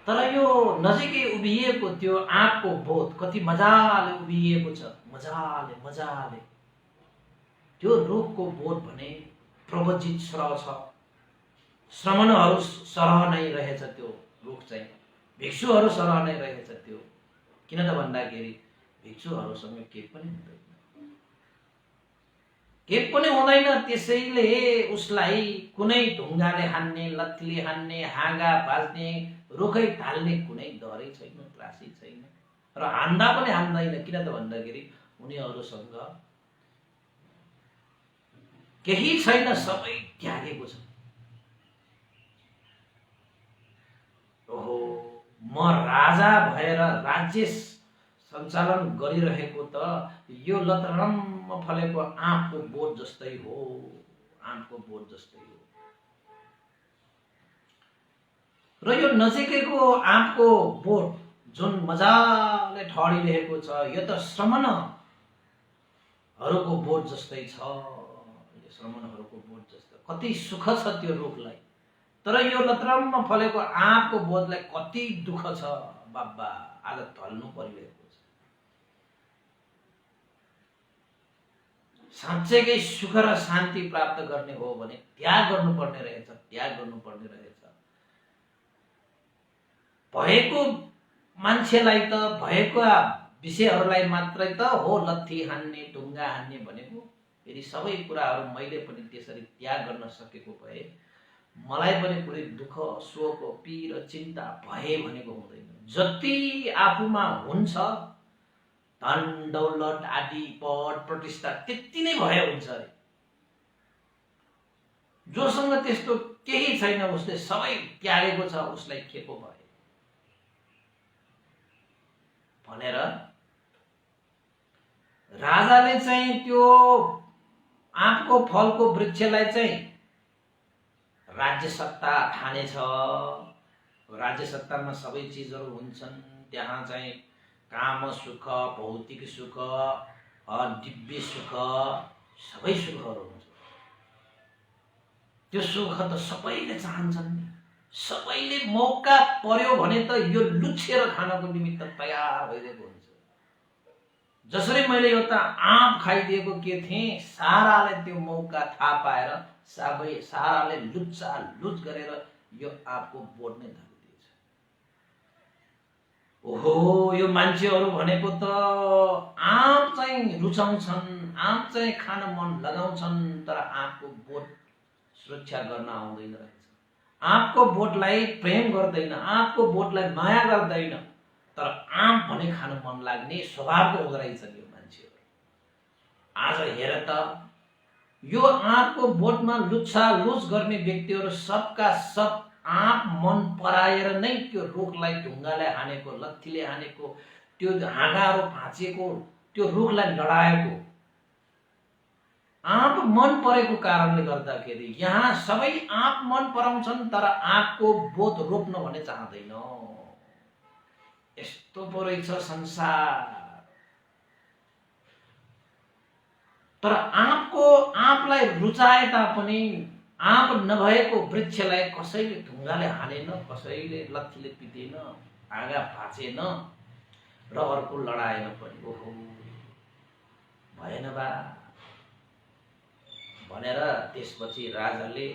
तर यो नजिकै उभिएको त्यो आँपको बोट कति मजाले उभिएको छ, मजाले मजाले। त्यो रुखको बोट भने प्रवजित सरह छ, श्रमणहरू सरह नै रहेछ त्यो रुख चाहिँ, भिक्षुहरू सरह नै रहेछ त्यो। किन त भन्दाखेरि भिक्षुहरूसँग केही पनि हुँदैन, केही पनि हुँदैन। त्यसैले उसलाई कुनै ढुङ्गाले हान्ने, लत्थीले हान्ने, हाँगा भाँच्ने, रुखै ढाल्ने कुनै डरै छैन, त्रासै छैन र हान्दा पनि हान्दैन। किन त भन्दाखेरि उनीहरूसँग केही छैन, सबै त्यागेको छ। ओहो, म राजा भएर राज्य सञ्चालन गरिरहेको त यो लतरम्म फलेको आँपको बोट जस्तै हो, आँपको बोट जस्तै हो। र यो नजिकैको आँपको बोट जुन मजाले ठडिरहेको छ, यो त श्रमणहरूको बोट जस्तै छ। यो श्रमणहरूको बोट जस्तो कति सुख छ त्यो रुखलाई, तर यो लतरम्म फलेको आँपको बोटलाई कति दुःख छ बाबा, आज ढल्नु परिरहेको छ। साँच्चैकै सुख र शान्ति प्राप्त गर्ने हो भने त्याग गर्नुपर्ने रहेछ, त्याग गर्नुपर्ने रहेछ। भएको मान्छेलाई त भएको विषयहरूलाई मात्रै त हो लत्थी हान्ने, ढुङ्गा हान्ने भनेको। फेरि सबै कुराहरू मैले पनि त्यसरी त्याग गर्न सकेको भए मलाई पनि कुनै दुःख, शोक, पीर, चिन्ता भए भनेको हुँदैन। जति आफूमा हुन्छ धन दौलत आदि पद प्रतिष्ठा त्यति नै भए हुन्छ अरे। जोसँग त्यस्तो केही छैन, उसले सबै त्यागेको छ, उसलाई के पो भयो भनेर राजाले चाहिँ त्यो आँपको फलको वृक्षलाई चाहिँ राज्य सत्ता ठानेछ। राज्य सत्तामा सबै चिजहरू हुन्छन्, त्यहाँ चाहिँ काम सुख, भौतिक सुख, दिव्य सुख, सबै सुखहरू हुन्छ। त्यो सुख त सबैले चाहन्छन् नि, सबैले मौका पर्यो भने त यो लुछेर खानको निमित्त तयार भइरहेको हुन्छ। जसरी मैले एउटा आँप खाइदिएको के थिएँ, साराले त्यो मौका थाहा पाएर साराले लुच्चा लुच गरेर यो आँपको बोट नै धरिदिएछ। ओहो, यो मान्छेहरू भनेको त आँप चाहिँ रुचाउँछन्, आँप चाहिँ खान मन लगाउँछन्, तर आँपको बोट सुरक्षा गर्न आउँदैन रहेछ। आँपको बोटलाई प्रेम गर्दैन, आँपको बोटलाई माया गर्दैन, तर आँप भने खान मन लाग्ने स्वभावको हुँदो रहेछ यो मान्छेहरू। आज हेर त, यो आँपको बोटमा लुच्छा लुच गर्ने व्यक्तिहरू सबका सब आँप मन पराएर नै त्यो रुखलाई ढुङ्गाले हानेको, लत्थीले हानेको, त्यो हाँगाहरू भाँचिएको त्यो रुखलाई लडाएको। आँप मन परेको कारणले गर्दाखेरि यहाँ सबै आँप मन पराउँछन्, तर आँपको बोट रोप्न भने चाहँदैन। यस्तो पो रहेछ संसार। तर आँपलाई रुचाए तापनि आँप नभएको वृक्षलाई कसैले ढुङ्गाले हानेन, कसैले लत्थीले पिटेन, हाँगा भाँचेन र अर्को लडाएन पनि। ओहो, भएन बा भनेर त्यसपछि राजाले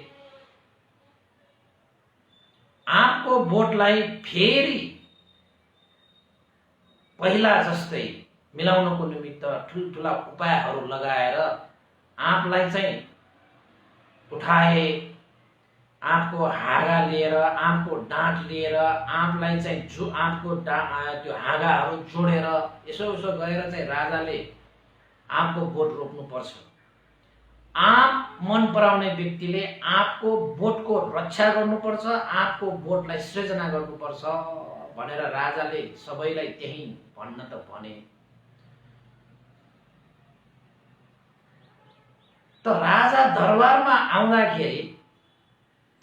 आँपको बोटलाई फेरि पहिला जस्तै मिलाउनको निमित्त ठुल्ठुला उपायहरू लगाएर आँपलाई चाहिँ उठाए। आँपको हाँगा लिएर, आँपको डाँठ लिएर, आँपलाई चाहिँ आँपको त्यो हाँगाहरू जोडेर यसो उसो गरेर चाहिँ राजाले आँपको बोट रोप्नुपर्छ। आँप मन पराउने व्यक्तिले आँपको बोटको रक्षा गर्नुपर्छ, आँपको बोटलाई सृजना गर्नुपर्छ भनेर राजाले सबैलाई त्यही भन्न त भने। त राजा दरबारमा आउँदाखेरि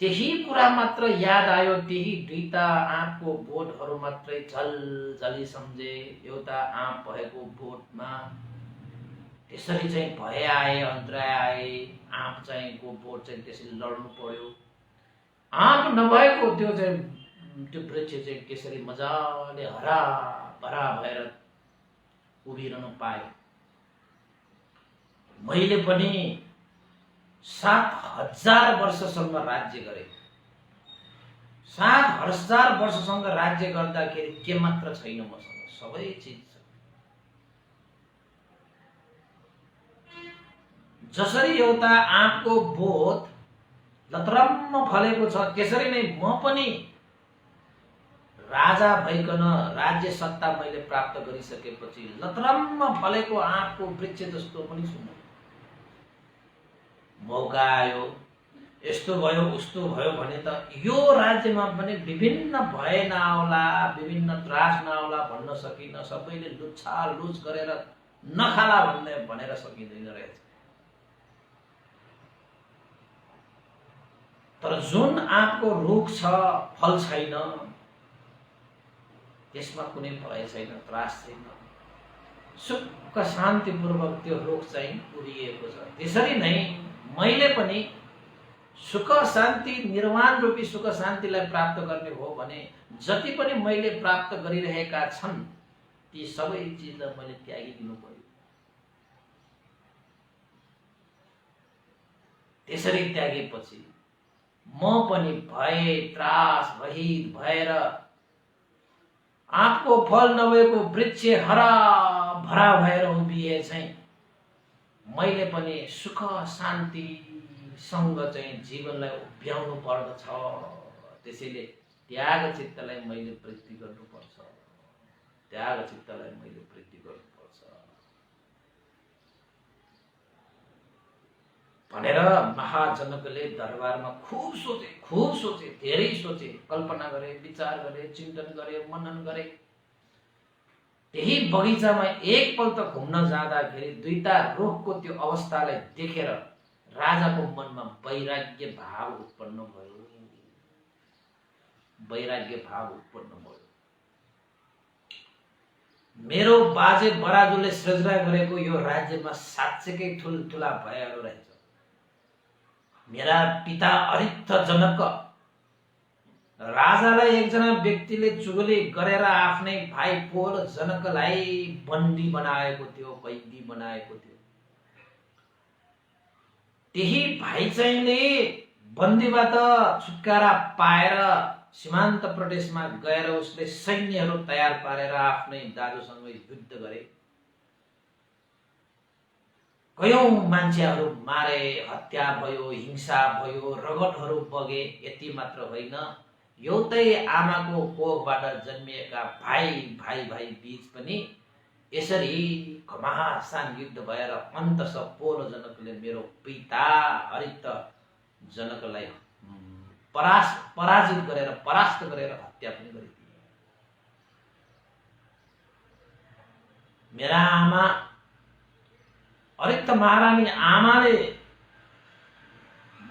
त्यही कुरा मात्र याद आयो, त्यही दुईटा आँपको बोटहरू मात्रै झलझली सम्झे। एउटा आँप भएको बोटमा त्यसरी चाहिँ भय आए, अन्तराय आए, आँप चाहिँ को बोट चाहिँ त्यसरी लड्नु पर्यो। आँप नभएको त्यो चाहिँ त्यो वृक्ष चाहिँ त्यसरी मजाले हराभरा भएर उभिरहन पायो। मैले पनि 7000 वर्षसम्म राज्य गरेँ। 7000 वर्षसम्म राज्य गर्दाखेरि के मात्र छैन मसँग, सबै चिज छ। जसरी एउटा आँपको बोट लतरम्म फलेको छ, त्यसरी नै म पनि राजा भइकन राज्य सत्ता मैले प्राप्त गरिसकेपछि लतरम्म फलेको आँपको वृक्ष जस्तो पनि छु। मौका आयो, यस्तो भयो उस्तो भयो भने त यो राज्यमा पनि विभिन्न भय नआउला, विभिन्न त्रास नआउला भन्न सकिन। सबैले लुच्छालुछ गरेर नखाला भनेर सकिँदैन रहेछ। तर जुन आँपको रुख छ, फल छैन, त्यसमा कुनै भय छैन, त्रास छैन, सुख शान्तिपूर्वक त्यो रुख चाहिँ उभिएको छ। त्यसरी नै मैले पनि सुख शान्ति, निर्वाण रूपी सुख शान्तिलाई प्राप्त गर्ने हो भने जति पनि मैले प्राप्त गरिरहेका छन् ती सबै चिजलाई मैले त्यागिदिनु पर्यो। त्यसरी त्यागेपछि म पनि भय त्रास रहित भएर आँपको फल नभएको वृक्ष हरा भरा भएर उभिए चाहिँ मैले पनि सुख शान्ति सँग चाहिँ जीवनलाई उभ्याउनु पर्दछ। त्यसैले त्याग चित्तलाई मैले वृद्धि गर्नुपर्छ, त्याग चित्तलाई मैले वृद्धि गर्नुपर्छ भनेर महाजनकले दरबारमा खूब सोचे, धेरै सोचे, कल्पना गरे, विचार गरे, चिन्तन गरे, मनन गरे। त्यही बगैँचामा एकपल्ट घुम्न जाँदाखेरि दुईटा रुखको त्यो अवस्थालाई देखेर राजाको मनमा वैराग्य भाव उत्पन्न भयो। वैराग्य भाव उत्पन्न भयो। मेरो बाजे बराजुले सृजना गरेको यो राज्यमा साँच्चैकै ठुलठुला भयहरू रहेछ। मेरा पिता अरित्थ जनक राजालाई एकजना व्यक्तिले चुगली गरेर आफ्नै भाइ पोल जनकलाई बन्दी बनाएको थियो, कैदी बनाएको थियो। त्यही भाइ चाहिँले बन्दीबाट छुटकारा पाएर सीमान्त प्रदेशमा गएर उसले सैन्यहरू तयार पारेर आफ्नै दाजुसँग युद्ध गरे। कयौं मान्छेहरू मारे, हत्या भयो, हिंसा भयो, रगतहरू बगे। यति मात्र होइन, एउटै आमाको कोखबाट जन्मिएका भाइ बीच पनि यसरी घमासान युद्ध भएर अन्ततः पोल जनकले मेरो पिता हरित जनकलाई पराजित गरेर, परास्त गरेर हत्या पनि गरिदिए। मेरा आमा अरित्त महारानी आमाले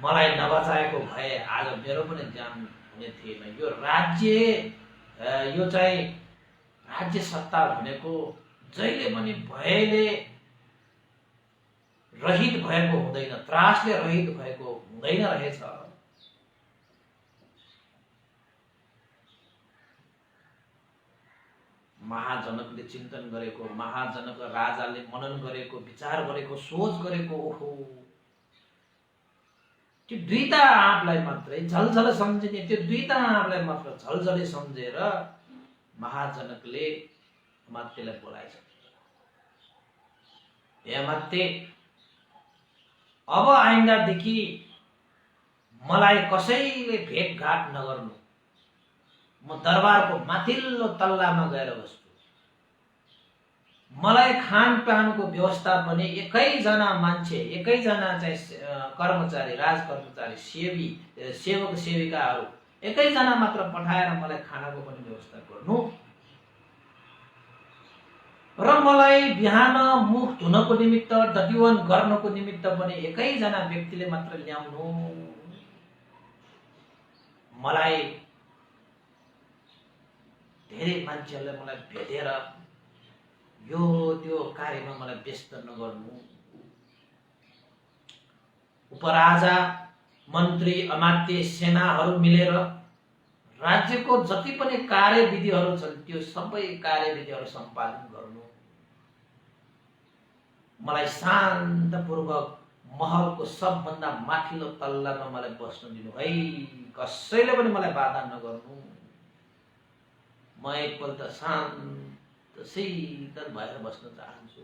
मलाई नबचाएको भए आज मेरो पनि ज्यान हुने थिएन। यो राज्य, यो चाहिँ राज्य सत्ता भनेको जहिले पनि भयले रहित भएको हुँदैन, त्रासले रहित भएको हुँदैन रहेछ। महाजनकले चिन्तन गरेको, महाजनक राजाले मनन गरेको, विचार गरेको, सोच गरेको, ओहो त्यो दुईटा आँपलाई मात्रै झलझल सम्झिने, त्यो दुईटा आँपलाई मात्र झलझलै सम्झेर महाजनकले अमात्यलाई बोलाएछ। हे अमात्य, अब आइन्दादेखि मलाई कसैले भेटघाट नगर्नु। म दरबारको माथिल्लो तल्लामा गएर बस्छु। मलाई खानपानको व्यवस्था पनि एकैजना मान्छे, एकैजना चाहिँ कर्मचारी, राजकर्मचारी, सेवक सेविकाहरू एकैजना मात्र पठाएर मलाई खानाको पनि व्यवस्था गर्नु र मलाई बिहान मुख धुनको निमित्त, दधिवन गर्नको निमित्त पनि एकैजना व्यक्तिले मात्र ल्याउनु। मलाई धेरै मान्छेहरूले मलाई भेटेर यो त्यो कार्यमा मलाई व्यस्त नगर्नु। उपराजा, मन्त्री, अमात्य, सेनाहरू मिलेर राज्यको जति पनि कार्यविधिहरू छन् त्यो सबै कार्यविधिहरू सम्पादन गर्नु। मलाई शान्तपूर्वक महलको सबभन्दा माथिल्लो तल्लामा मलाई बस्न दिनु है, कसैले पनि मलाई बाधा नगर्नु। म एकपल्ट शान्त शीतल भएर बस्न चाहन्छु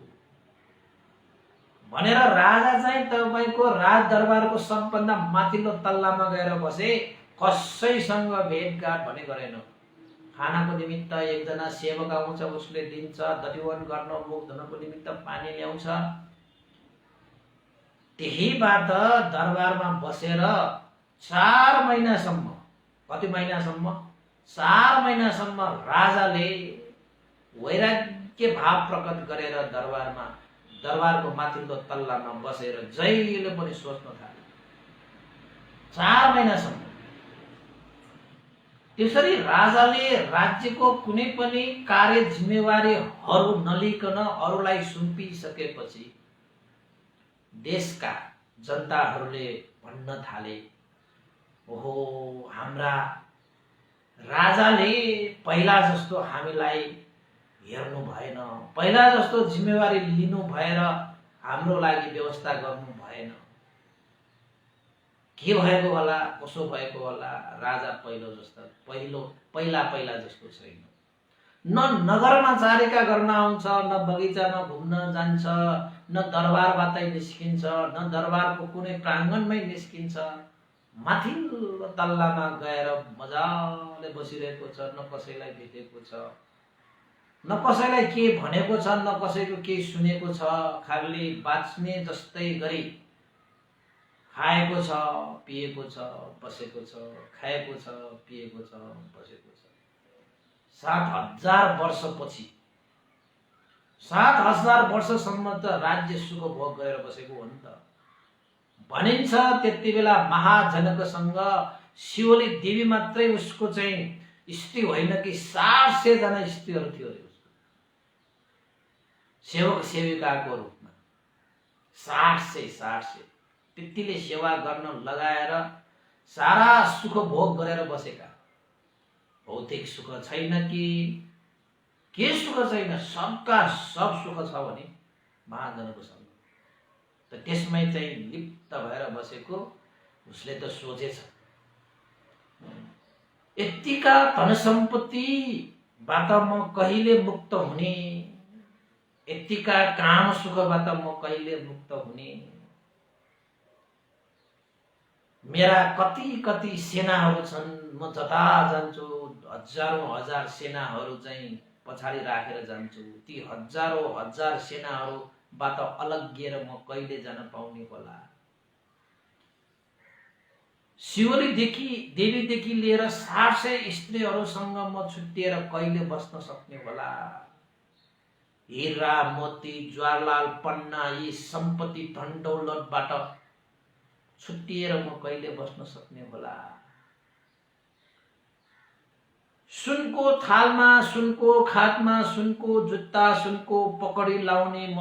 भनेर राजा चाहिँ तपाईको राज दरबारको सबभन्दा माथिल्लो तल्लामा गएर बसे। कसैसँग भेटघाट भने गरेन, खानाको निमित्त एकजना सेवक आउँछ, उसले दिन्छ, दधिवन गर्न मुख धुनको निमित्त पानी ल्याउँछ। त्यहीबाट दरबारमा बसेर 4 महिनासम्म, कति महिनासम्म? 4 महिनासम्म राजाले वैराग्य भाव प्रकट गरेर दरबारको माथिल्लो तल्लामा बसेर जहिले पनि सोच्न थाले। 4 महिनासम्म। त्यसरी राजाले राज्यको कुनै पनि कार्य जिम्मेवारीहरू नलिकन अरूलाई सुम्पिसकेपछि देशका जनताहरूले भन्न थाले, ओहो, हाम्रा राजाले पहिला जस्तो हामीलाई हेर्नु भएन, पहिला जस्तो जिम्मेवारी लिनु भएर हाम्रो लागि व्यवस्था गर्नु भएन। के भएको होला, कसो भएको होला? राजा पहिला जस्तो छैन। न नगरमा चारिका गर्न आउँछ, न बगैँचामा घुम्न जान्छ, न दरबारबाटै निस्किन्छ, न दरबारको कुनै प्राङ्गणमै निस्किन्छ। माथिल्लो तल्लामा गएर मजाले बसिरहेको छ, न कसैलाई भेटेको छ, न कसैलाई के भनेको छ, न कसैको के सुनेको छ। खाली बाँच्ने जस्तै गरी खाएको छ, पिएको छ, बसेको छ, खाएको छ, पिएको छ, बसेको छ। 7,000 वर्षपछि, 7,000 वर्षसम्म त राज्य सुख भोग गरेर बसेको हो नि त। भनिन्छ त्यति बेला महाजनकसँग शिवली देवी मात्रै उसको चाहिँ स्त्री होइन कि 700 जना स्त्रीहरू थियो अरे उसको, सेवक सेविकाको रूपमा। 700 त्यतिले सेवा गर्न लगाएर सारा सुख भोग गरेर बसेका। भौतिक सुख छैन कि के सुख छैन? सबका सब सुख छ भने महाजनको सँग त त्यसमै चाहिँ लिप्त भएर बसेको उसले त सोचेछ। यतिका धन सम्पत्तिबाट म कहिले मुक्त हुने, यतिका काम सुखबाट म कहिले मुक्त हुने? मेरा कति सेनाहरू छन्, म जता जान्छु हजारौं हजार सेनाहरू चाहिँ पछाडि राखेर जान्छु। ती हजारौं हजार सेनाहरूबाट अलग्गिएर म कहिले जान पाउने होला? शिवलीदेखि देवीदेखि लिएर 700 स्त्रीहरूसँग म छुट्टिएर कहिले बस्न सक्ने होला? हीरा मोती ज्वारलाल पन्ना यी सम्पत्ति धन दौलतबाट छुट्टिएर म कहिले बस्न सक्ने होला? सुनको थालमा, सुनको खातमा, सुनको जुत्ता, सुनको पकडी लाउने म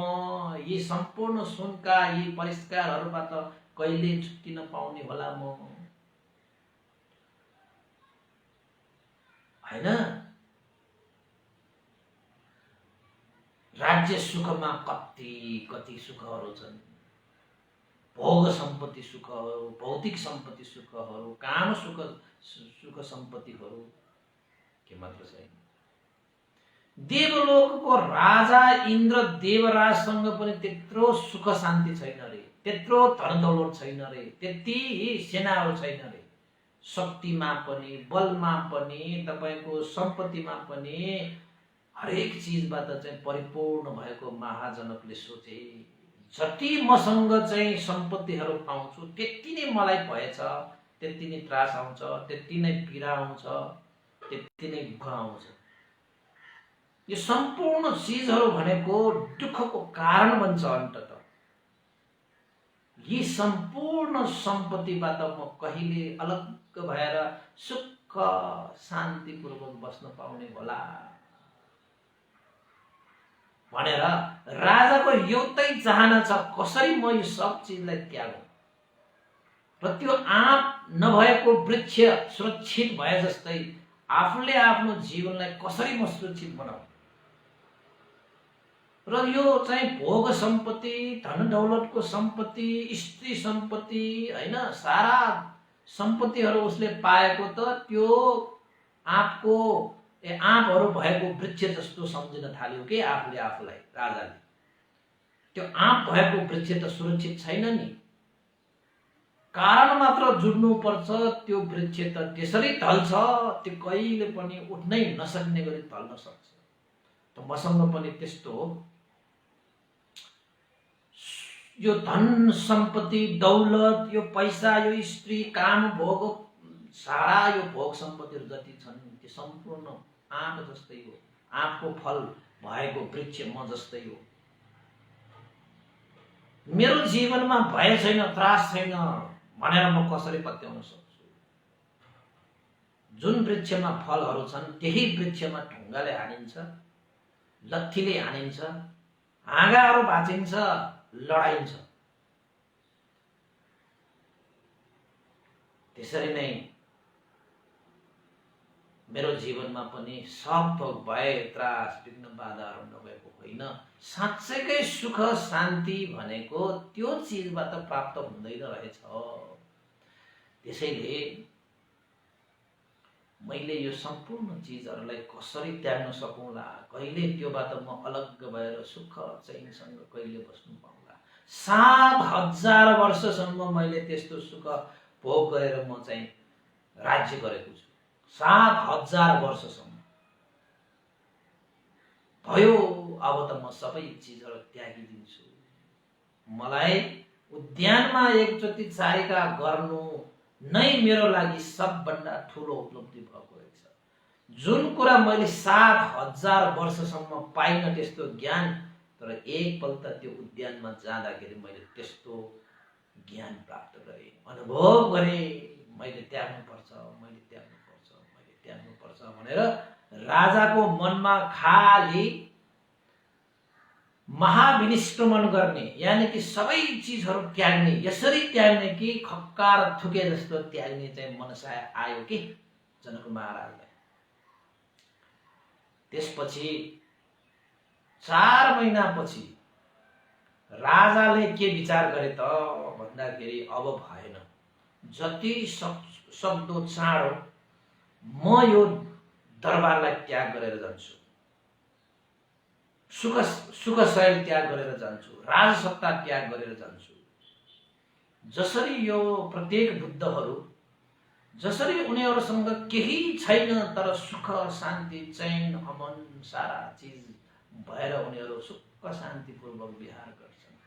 यी सम्पूर्ण सुनका यी परिष्कारहरूबाट कहिले छुट्टिन पाउने होला म? हैन? राज्य सुखमा कति सुखहरू छन्। भोग सम्पत्ति सुखहरू, भौतिक सम्पत्ति सुखहरू, काम सुख सम्पत्तिहरू के मात्र छैन। देवलोकको राजा इन्द्र देवराजसँग पनि त्यत्रो सुख शान्ति छैन रे, त्यत्रो धन दौलत छैन रे, त्यति सेनाहरू छैन रे। शक्तिमा पनि, बलमा पनि, तपाईको सम्पत्तिमा पनि हरेक चीजबाट चाहिँ परिपूर्ण भएको महाजनकले सोचे, जति मसँग चाहिँ सम्पत्तिहरू पाउँछु त्यति नै मलाई भएछ, त्यति नै त्रास आउँछ, त्यति नै पीडा आउँछ, त्यति नै दुःख आउँछ। यो सम्पूर्ण चीजहरू भनेको दुःखको कारण बन्छ अन्ततः। यी सम्पूर्ण सम्पत्तिबाट म कहिले अलग भएर सुख शान्तिपूर्वक बस्न पाउने होला भनेर राजाको एउटै चाहना छ, कसरी म यो सब चीजलाई त्यागौं र त्यो आँप नभएको वृक्ष सुरक्षित भए जस्तै आफूले आफ्नो जीवनलाई कसरी म सुरक्षित बनाऊ र यो चाहिँ भोग सम्पत्ति, धन दौलतको सम्पत्ति, स्त्री सम्पत्ति हैन, सारा सम्पत्तिहरू उसले पाएको त त्यो आँपहरू भएको वृक्ष जस्तो सम्झिन थाल्यो के आफूले आफूलाई। राजाले त्यो आँप भएको वृक्ष त सुरक्षित छैन नि, कारण मात्र जुड्नु पर्छ, त्यो वृक्ष त त्यसरी ढल्छ, त्यो कहिले पनि उठ्नै नसक्ने गरी ढल्न सक्छ। त मसँग पनि त्यस्तो हो। यो धन सम्पत्ति, दौलत, यो पैसा, यो स्त्री, काम, भोग, सारा यो भोग सम्पत्तिहरू जति छन् त्यो सम्पूर्ण आँप जस्तै हो। आँपको फल भएको वृक्ष म जस्तै हो। मेरो जीवनमा भय छैन, त्रास छैन भनेर म कसरी पत्याउन सक्छु? जुन वृक्षमा फलहरू छन् त्यही वृक्षमा ढुङ्गाले हानिन्छ, लत्थीले हानिन्छ, हाँगाहरू भाँचिन्छ, लडाइन्छ। त्यसरी नै मेरो जीवनमा पनि सब थोक भय, त्रास, विघ्न, बाधाहरू नभएको होइन। साँच्चैकै सुख शान्ति भनेको त्यो चिजबाट प्राप्त हुँदैन रहेछ। त्यसैले मैले यो सम्पूर्ण चिजहरूलाई कसरी त्याग्न सकौँला, कहिले त्योबाट म अलग भएर सुख चैनसँग कहिले बस्नु पाउँला। 7000 वर्षसम्म मैले त्यस्तो सुख भोग गरेर म चाहिँ राज्य गरेको छु। 7000 वर्षसम्म भयो। अब त म सबै चिजहरू त्यागिदिन्छु। मलाई उद्यानमा एकचोटि चारिका गर्नु नै मेरो लागि सबभन्दा ठुलो उपलब्धि भएको रहेछ। जुन कुरा मैले 7000 वर्षसम्म पाइन त्यस्तो ज्ञान, तर एकपल्ट त्यो उद्यानमा जाँदाखेरि मैले त्यस्तो ज्ञान प्राप्त गरेँ, अनुभव गरेँ। मैले त्याग्नुपर्छ, मैले त्याग्नुपर्छ, मैले त्याग्नुपर्छ भनेर राजाको मनमा खाली महाविनिष्क्रमण गर्ने, यानी कि सबै चिजहरू त्याग्ने, यसरी त्याग्ने कि खक्कार थुके जस्तो त्याग्ने चाहिँ मनसा आयो कि जनक महाराजलाई। त्यसपछि 4 महिनापछि राजाले के विचार गरे त भन्दाखेरि अब भएन, जति सक्दो चाँडो म यो दरबारलाई त्याग गरेर जान्छु, सुख शैल त्याग गरेर जान्छु, राजसत्ता त्याग गरेर जान्छु। जसरी यो प्रत्येक बुद्धहरू, जसरी उनीहरूसँग केही छैन तर सुख शान्ति चैन अमन सारा चिज भएर उनीहरू सुख शान्तिपूर्वक विहार गर्छन्,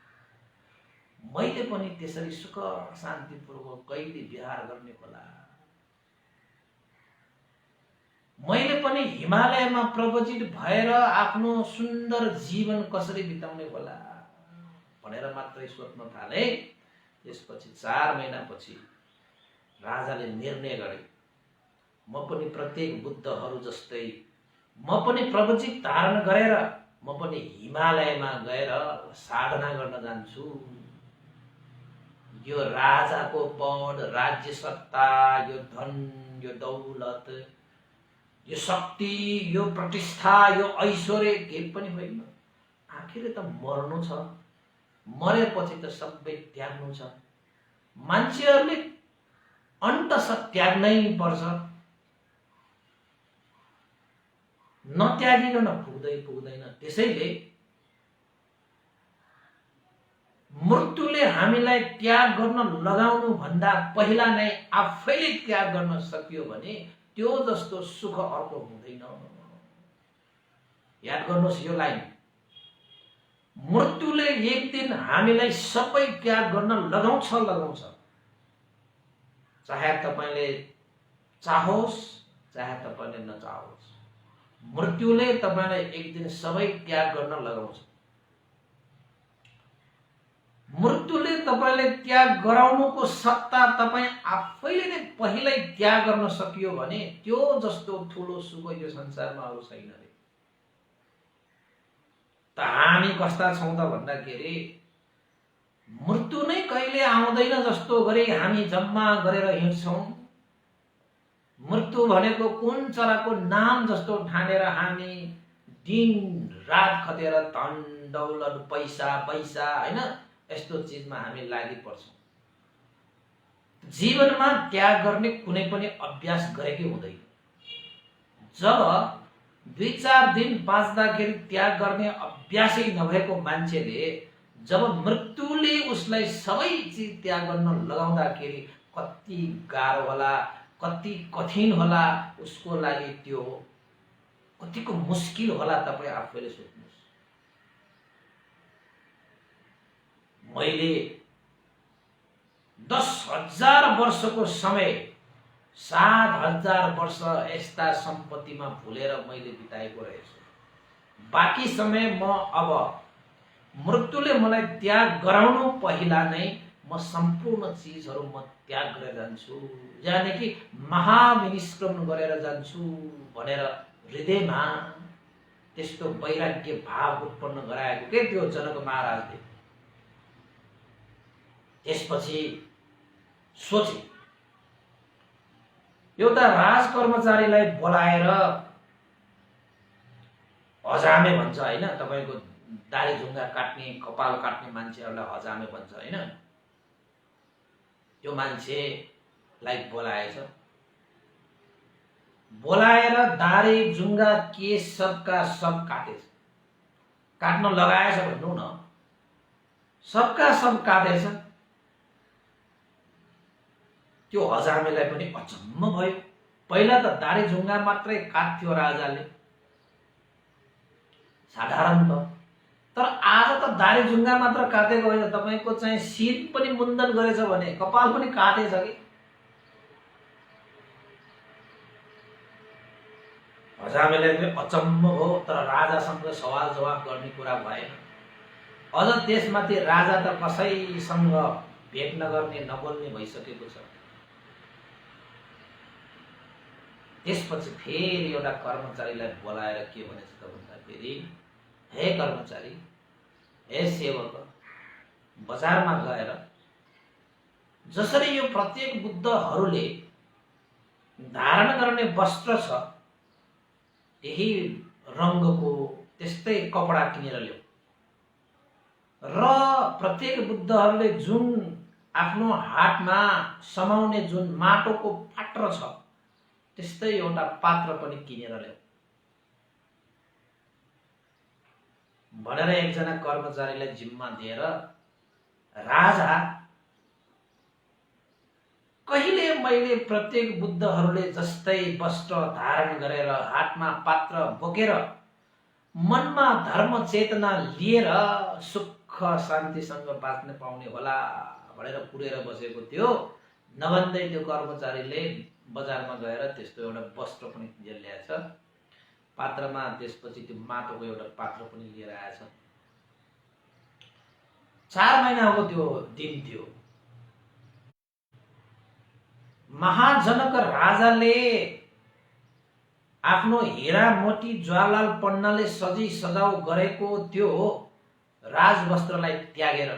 मैले पनि त्यसरी सुख शान्तिपूर्वक कहिले विहार गर्ने होला? मैले पनि हिमालयमा प्रवजित भएर आफ्नो सुन्दर जीवन कसरी बिताउने होला भनेर मात्रै सोच्न थाले। त्यसपछि 4 महिनापछि राजाले निर्णय गरे, म पनि प्रत्येक बुद्धहरू जस्तै म पनि प्रवचित धारण गरेर म पनि हिमालयमा गएर साधना गर्न जान्छु। यो राजाको पद, राज्य सत्ता, यो धन, यो दौलत, यो शक्ति, यो प्रतिष्ठा, यो ऐश्वर्य केही पनि होइन। आखिर त मर्नु छ, मरेपछि त सबै त्याग्नु छ। मान्छेहरूले अन्तस त्याग्नै पर्छ, नत्यागिकन पुग्दैन। त्यसैले मृत्युले हामीलाई त्याग गर्न लगाउनु भन्दा पहिला नै आफैले त्याग गर्न सकियो भने त्यो जस्तो सुख अर्को हुँदैन। याद गर्नुहोस् यो लाइन, मृत्युले एक दिन हामीलाई सबै त्याग गर्न लगाउँछ। चाहे तपाईले चाहोस्, चाहे तपाईले नचाहोस्, मृत्युले तपाईलाई एक दिन सबै त्याग गर्न लगाउँछ। मृत्युले तपाईले त्याग गराउनुको सत्ता तपाई आफैले नै पहिल्यै त्याग गर्न सकियो भने त्यो जस्तो ठुलो सुख यो संसारमा अरु छैन रे। त हामी कस्ता छौं त भन्दाखेरि मृत्यु नै कहिले आउँदैन जस्तो गरी हामी जम्मा गरेर हिँड्छौं। मृत्यु भनेको कुन चराको नाम जस्तो ठानेर हामी दिन रात खटेर धन दौलत पैसा हैन यस्तो चीजमा हामी लागि पर्छौं। जीवनमा त्याग गर्ने कुनै पनि अभ्यास गरेकै हुँदैन। जब 2-4 दिन बाँच्दाखेरि त्याग गर्ने अभ्यासै नभएको मान्छेले जब मृत्युले उसलाई सबै चिज त्याग गर्न लगाउँदाखेरि कति गाह्रो होला, कति कठिन होला उसको लागि, त्यो कतिको मुस्किल होला तपाईँ आफैले सोच्नुहोस्। मैले 10,000 वर्षको समय 7,000 वर्ष यस्ता सम्पत्तिमा भुलेर मैले बिताएको रहेछु। बाँकी समय म अब मृत्युले मलाई त्याग गराउनु पहिला नै म सम्पूर्ण चिजहरू म त्याग गरेर जान्छु, यानि कि महाविनिष्क्रमण गरेर जान्छु भनेर हृदयमा त्यस्तो वैराग्य भाव उत्पन्न गराएको के त्यो जनक महाराजले। त्यसपछि सोचे, एउटा राजकर्मचारीलाई बोलाएर हजामे भन्छ हैन, तपाईको दाढी झुङ्गा काट्ने कपाल काट्ने मान्छेहरूलाई हजामे भन्छ हैन, त्यो मान्छेलाई बोलाएछ। बोलाएर दाढी झुङ्गा केस सबका सब काटेछ, काट्न लगाएछ भन्नु न, सबका सब काटेछ। त्यो हजामेलाई पनि अचम्म भयो। पहिला त दाढी झुङ्गा मात्रै काट्थ्यो राजाले, साधारण त, तर आज त दाढी झुङ्गा मात्र काटेको होइन, तपाईको चाहिँ शिर पनि मुण्डन गरेछ भने कपाल पनि काटेछ कि। हजामेलाई पनि अचम्म हो, तर राजासँग सवाल जवाफ गर्ने कुरा भएन। अझ त्यसमाथि राजा त कसैसँग भेट नगर्ने नबोल्ने भइसकेको छ। त्यसपछि फेरि एउटा कर्मचारीलाई बोलाएर के भनेछ त भन्दाखेरि, हे कर्मचारी, हे सेवक, बजारमा गएर जसरी यो प्रत्येक बुद्धहरूले धारण गर्ने वस्त्र छ त्यही रङ्गको त्यस्तै कपडा किनेर ल्याऊ, र प्रत्येक बुद्धहरूले जुन आफ्नो हातमा समाउने जुन माटोको पात्र छ त्यस्तै एउटा पात्र पनि किनेर ल्याऊ भनेर एकजना कर्मचारीलाई जिम्मा दिएर राजा, कहिले मैले प्रत्येक बुद्धहरूले जस्तै वस्त्र धारण गरेर हातमा पात्र बोकेर मनमा धर्म चेतना लिएर सुख शान्तिसँग बाँच्न पाउने होला भनेर कुरेर बसेको थियो। नभन्दै त्यो कर्मचारीले बजारमा गएर त्यस्तो एउटा वस्त्र पनि किनेर ल्याएछ, पात्रमा त्यसपछि त्यो माटोको एउटा पात्र पनि लिएर आएछ। 4 महिनाको त्यो दिन थियो। महाजनक राजाले आफ्नो हीरा मोती ज्वालाल पन्नाले सजी सजाउ गरेको त्यो राजवस्त्रलाई त्यागेर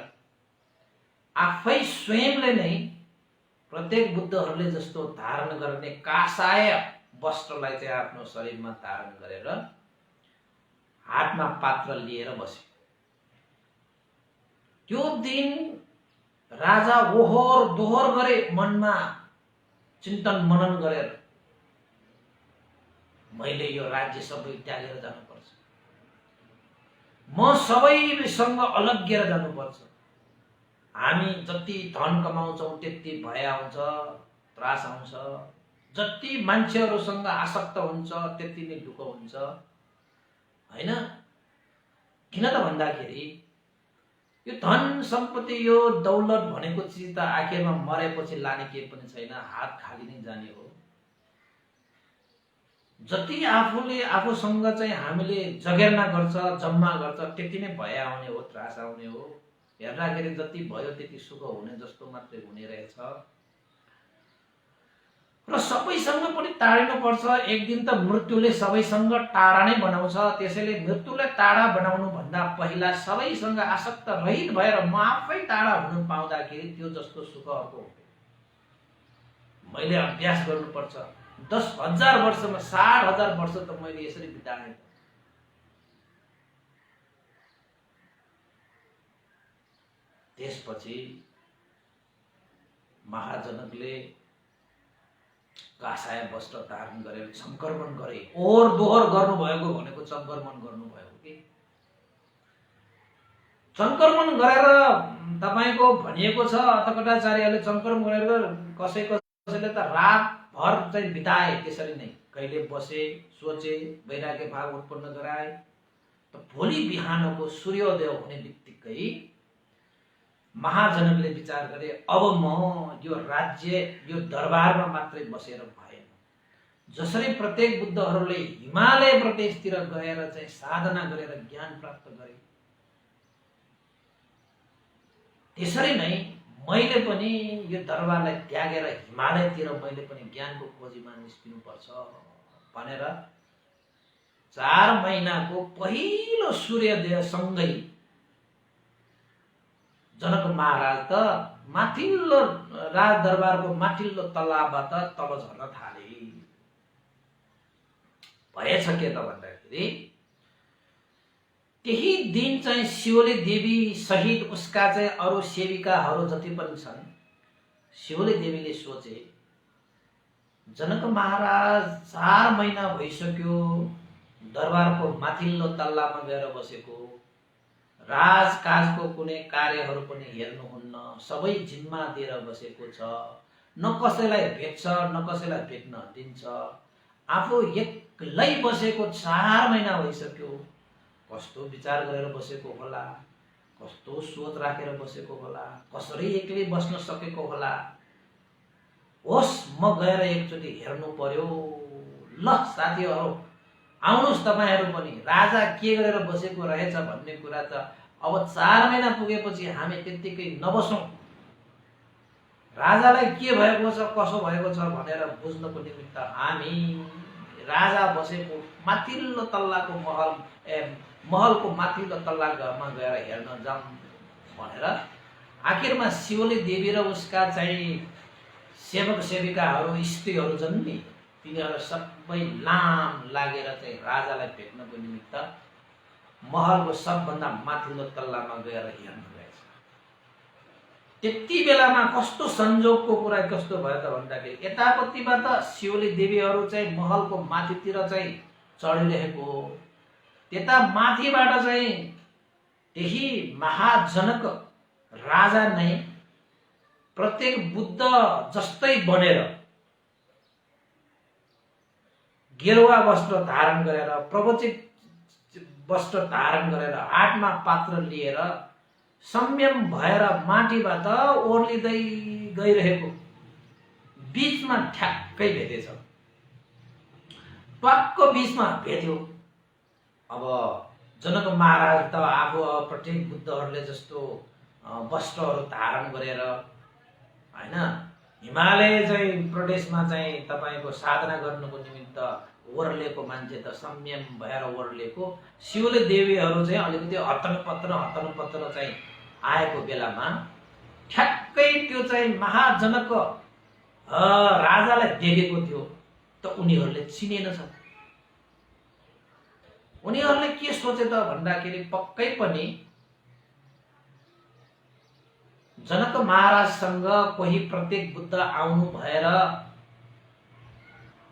आफै स्वयंले नै प्रत्येक बुद्धहरूले जस्तो धारण गर्ने कासाय वस्त्रलाई चाहिँ आफ्नो शरीरमा धारण गरेर हातमा पात्र लिएर बसे। त्यो दिन राजा ओहोर दोहोर गरे, मनमा चिन्तन मनन गरेर मैले यो राज्य सबै त्यागेर जानुपर्छ, म सबैसँग अलग्गिएर जानुपर्छ। हामी जति धन कमाउँछौँ त्यति भय आउँछ, त्रास आउँछ, जति मान्छेहरूसँग आसक्त हुन्छ त्यति नै दुःख हुन्छ हैन। किन त भन्दाखेरि यो धन सम्पत्ति यो दौलत भनेको चिज त आखिरमा मरेपछि लाने केही पनि छैन, हात खाली नै जाने हो। जति आफूले आफूसँग चाहिँ हामीले जगेर्ना गर्छ, जम्मा गर्छ त्यति नै भय आउने हो, त्रास आउने हो। हेर्दाखेरि जति भयो त्यति सुख हुने जस्तो मात्रै हुने रहेछ र सबैसँग पनि टाढिनु पर्छ। एक दिन त मृत्युले सबैसँग टाढा नै बनाउँछ। त्यसैले मृत्युले टाढा बनाउनु भन्दा पहिला सबैसँग आसक्त रहित भएर म आफै टाढा हुन पाउँदाखेरि त्यो जस्तो सुख अर्को मैले अभ्यास गर्नुपर्छ। 10,000 वर्षमा 60,000 वर्ष त मैले यसरी बिताएँ। त्यसपछि महाजनकले कासाय वस्त्र धारण गरेर संक्रमण गरे। ओहोर दोहोर गर्नुभएको भनेको संक्रमण गर्नुभएको कि संक्रमण गरेर तपाईको भनिएको छ अतकटाचार्यले संक्रमण गरेर कसैले त रातभर चाहिँ बिताए त्यसरी नै कहिले बसे सोचे वैराग्य भाव उत्पन्न गराए त भोलि बिहानको सूर्योदय हुने बित्तिकै महाजनकले विचार गरे अब म यो राज्य यो दरबारमा मात्रै बसेर भएन जसरी प्रत्येक बुद्धहरूले हिमालय प्रदेशतिर गएर चाहिँ साधना गरेर ज्ञान प्राप्त गरे त्यसरी नै मैले पनि यो दरबारलाई त्यागेर हिमालयतिर मैले पनि ज्ञानको खोजीमा निस्किनु पर्छ भनेर 4 महिनाको पहिलो सूर्योदय सँगै जनक महाराज त माथिल्लो राज दरबारको माथिल्लो तल्लाबाट तल झर्न थाले। भएछ के त भन्दाखेरि त्यही दिन चाहिँ शिवली देवी सहित उसका चाहिँ अरु सेविकाहरू जति पनि छन् शिवली देवीले सोचे जनक महाराज 4 महिना भइसक्यो दरबारको माथिल्लो तल्लामा गएर बसेको राजकाजको कुनै कार्यहरू पनि हेर्नुहुन्न सबै जिम्मा दिएर बसेको छ न कसैलाई भेट्छ न कसैलाई भेट्न दिन्छ आफू एक्लै बसेको 4 महिना भइसक्यो कस्तो विचार गरेर बसेको होला कस्तो सोच राखेर बसेको होला कसरी एक्लै बस्न सकेको होला होस् म गएर एकचोटि हेर्नु पर्यो ल साथीहरू आउनुस् तपाईहरु पनि राजा के गरेर बसेको रहेछ भन्ने कुरा त अब 4 महिना पुगेपछि हामी त्यतिकै नबसौं राजालाई के भएको छ कसो भएको छ भनेर बुझ्नको निमित्त हामी राजा बसेको माथिल्लो तल्लाको महलको माथिल्लो तल्ला घरमा गएर हेर्न जाऊँ भनेर आखिरमा शिवली देवी र उसका चाहिँ सेवक सेविकाहरू स्त्रीहरू छन् नि तिनीहरू सबै लाम लागेर चाहिँ राजालाई भेट्नको निमित्त महलको सबभन्दा माथिल्लो तल्लामा गएर हेर्न गएछ। त्यति बेलामा कस्तो संजोगको कुरा कस्तो भयो त भन्दाखेरि यतापट्टिबाट शिवली देवीहरू चाहिँ महलको माथितिर चाहिँ चढिरहेको त्यता माथिबाट चाहिँ त्यही महाजनक राजा नै प्रत्येक बुद्ध जस्तै बनेर गेरुवा वस्त्र धारण गरेर प्रवचित वस्त्र धारण गरेर हातमा पात्र लिएर संयम भएर माटीबाट ओर्लिँदै गइरहेको बीचमा ठ्याक्कै भेटेछ टक्क बीचमा भेट्यो। अब जनक महाराज त आफू प्रत्येक बुद्धहरूले जस्तो वस्त्रहरू धारण गरेर हैन हिमालय चाहिँ प्रदेशमा चाहिँ तपाईको साधना गर्नको निमित्त ओर्लेको मान्छे त संयम भएर ओर्लेको शिवली देवीहरू चाहिँ अलिकति हतन-पतन चाहिँ आएको बेलामा ठ्याक्कै त्यो चाहिँ महाजनक राजालाई देखेको थियो त उनीहरूले चिनेनछ। उनीहरूले के सोचे त भन्दाखेरि पक्कै पनि जनक महाराजसँग कोही प्रत्येक बुद्ध आउनु भएर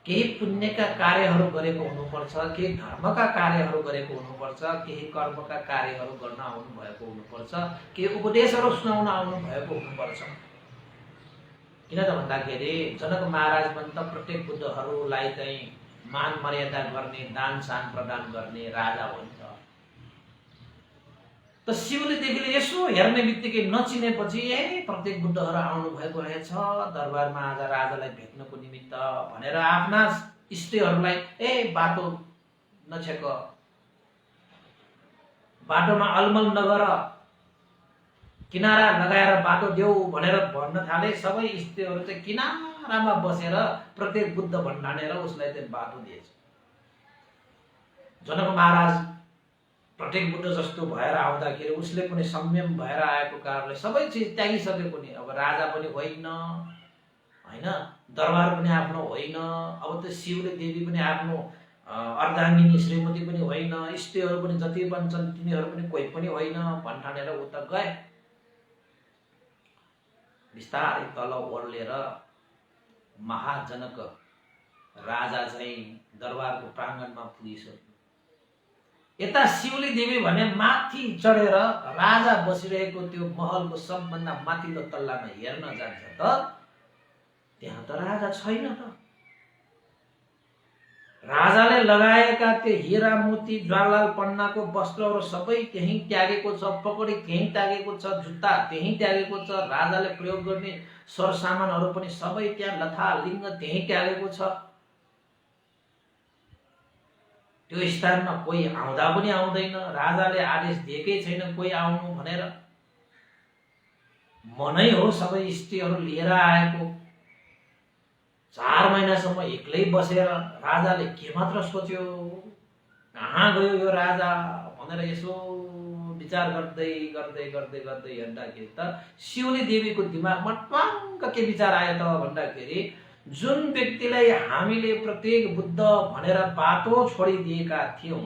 केही पुण्यका कार्यहरू गरेको हुनुपर्छ केही धर्मका कार्यहरू गरेको हुनुपर्छ केही कर्मका कार्यहरू गर्न आउनु भएको हुनुपर्छ केही उपदेशहरू सुनाउन आउनु भएको हुनुपर्छ। किन त भन्दाखेरि जनक महाराज पनि त प्रत्येक बुद्धहरूलाई चाहिँ मान मर्यादा गर्ने दान सान प्रदान गर्ने राजा हो नि त शिवली देवीले यसो हेर्ने बित्तिकै नचिनेपछि प्रत्येक बुद्धहरू आउनु भएको रहेछ दरबारमा आज राजालाई भेट्नको निमित्त भनेर आफ्ना स्त्रीहरूलाई बाटो नछेक बाटोमा अलमल नगर किनारा लगाएर बाटो देऊ भनेर भन्न थाले। सबै स्त्रीहरू चाहिँ किनारामा बसेर प्रत्येक बुद्ध भन्डानेर उसलाई चाहिँ बाटो दिएछ। जनक महाराज प्रत्येक बुद्ध जस्तो भएर आउँदाखेरि उसले पनि संयम भएर आएको कारणले सबै चिज त्यागिसकेको नि अब राजा पनि होइन हैन दरबार पनि आफ्नो होइन अब त शिवली देवी पनि आफ्नो अर्धाङ्गिनी श्रीमती पनि होइन स्त्रीहरू पनि जति पनि छन् तिनीहरू पनि कोही पनि होइन भन्ठानेर उता गए। बिस्तारै तल ओर्लेर महाजनक राजा चाहिँ दरबारको प्राङ्गणमा पुगिसक्यो। यता शिवली देवी भने माथि चढेर राजा बसिरहेको त्यो महलको सबभन्दा माथिल्लो तल्लामा हेर्न जान्छ त त्यहाँ त राजा छैन त। राजाले लगाएका त्यो हीरा मोती ज्वालाल पन्नाको वस्त्रहरू सबै त्यही त्यागेको छ, पकडी त्यही त्यागेको छ, जुत्ता त्यही त्यागेको छ, राजाले प्रयोग गर्ने सरसामानहरू पनि सबै त्यहाँ लथालिङ्ग त्यही त्यागेको छ। त्यो स्थानमा कोही आउँदा पनि आउँदैन, राजाले आदेश दिएकै छैन कोही आउनु भनेर। मनै हो सबै स्त्रीहरू लिएर आएको। 4 महिनासम्म एक्लै बसेर राजाले के मात्र सोच्यो, कहाँ गयो यो राजा भनेर यसो विचार गर्दै गर्दै गर्दै गर्दै हेर्दाखेरि त शिवली देवीको दिमागमा ट्वाङ्क के विचार आयो त भन्दाखेरि जुन व्यक्तिलाई हामीले प्रत्येक बुद्ध भनेर बाटो छोडिदिएका थियौँ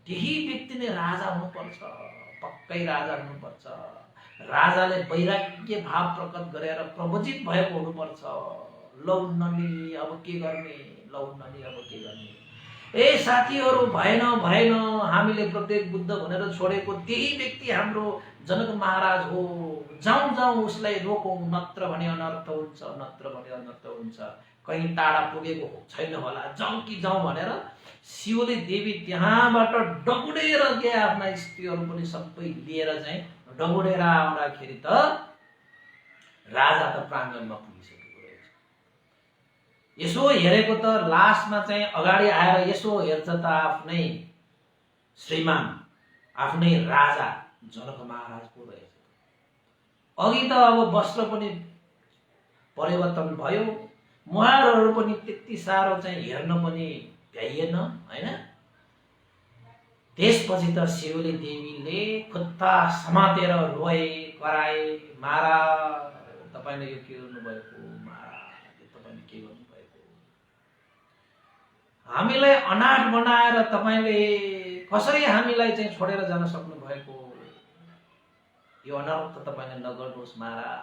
त्यही व्यक्ति नै राजा हुनुपर्छ, पक्कै राजा हुनुपर्छ। राजाले वैराग्य भाव प्रकट गरेर प्रवचित भएको हुनुपर्छ। लौ ननी अब के गर्ने, लौ ननी अब के गर्ने। ए साथीहरू, भएन भएन, हामीले प्रत्येक बुद्ध भनेर छोडेको त्यही व्यक्ति हाम्रो जनक महाराज हो, जाउँ जाउँ उसलाई रोकौँ, नत्र भने अनर्थ हुन्छ, नत्र भने अनर्थ हुन्छ, कहीँ टाढा पुगेको छैन होला, जाउँ कि जाउँ भनेर शिवली देवी त्यहाँबाट डगुडेर के आफ्ना स्त्रीहरू पनि सबै लिएर चाहिँ डगुडेर आउँदाखेरि त राजा त प्राङ्गणमा पुगिसकेको रहेछ। यसो हेरेको त लास्टमा चाहिँ अगाडि आएर यसो हेर्छ त आफ्नै श्रीमान, आफ्नै राजा जनक महाराज पो रहेछ। अघि त अब वस्त्र पनि परिवर्तन भयो, मुहारहरू पनि त्यति साह्रो चाहिँ हेर्न पनि भ्याइएन हैन। त्यसपछि त शिवली देवीले खुट्टा समातेर रोए, कराए, महाराज तपाईले यो के गर्नुभएको, महाराज तपाईले के गर्नुभएको, हामीलाई अनाथ बनाएर तपाईले कसरी हामीलाई चाहिँ छोडेर जान सक्नु भएको, यो अनर्थ तपाईले नगर्नुहोस् महाराज,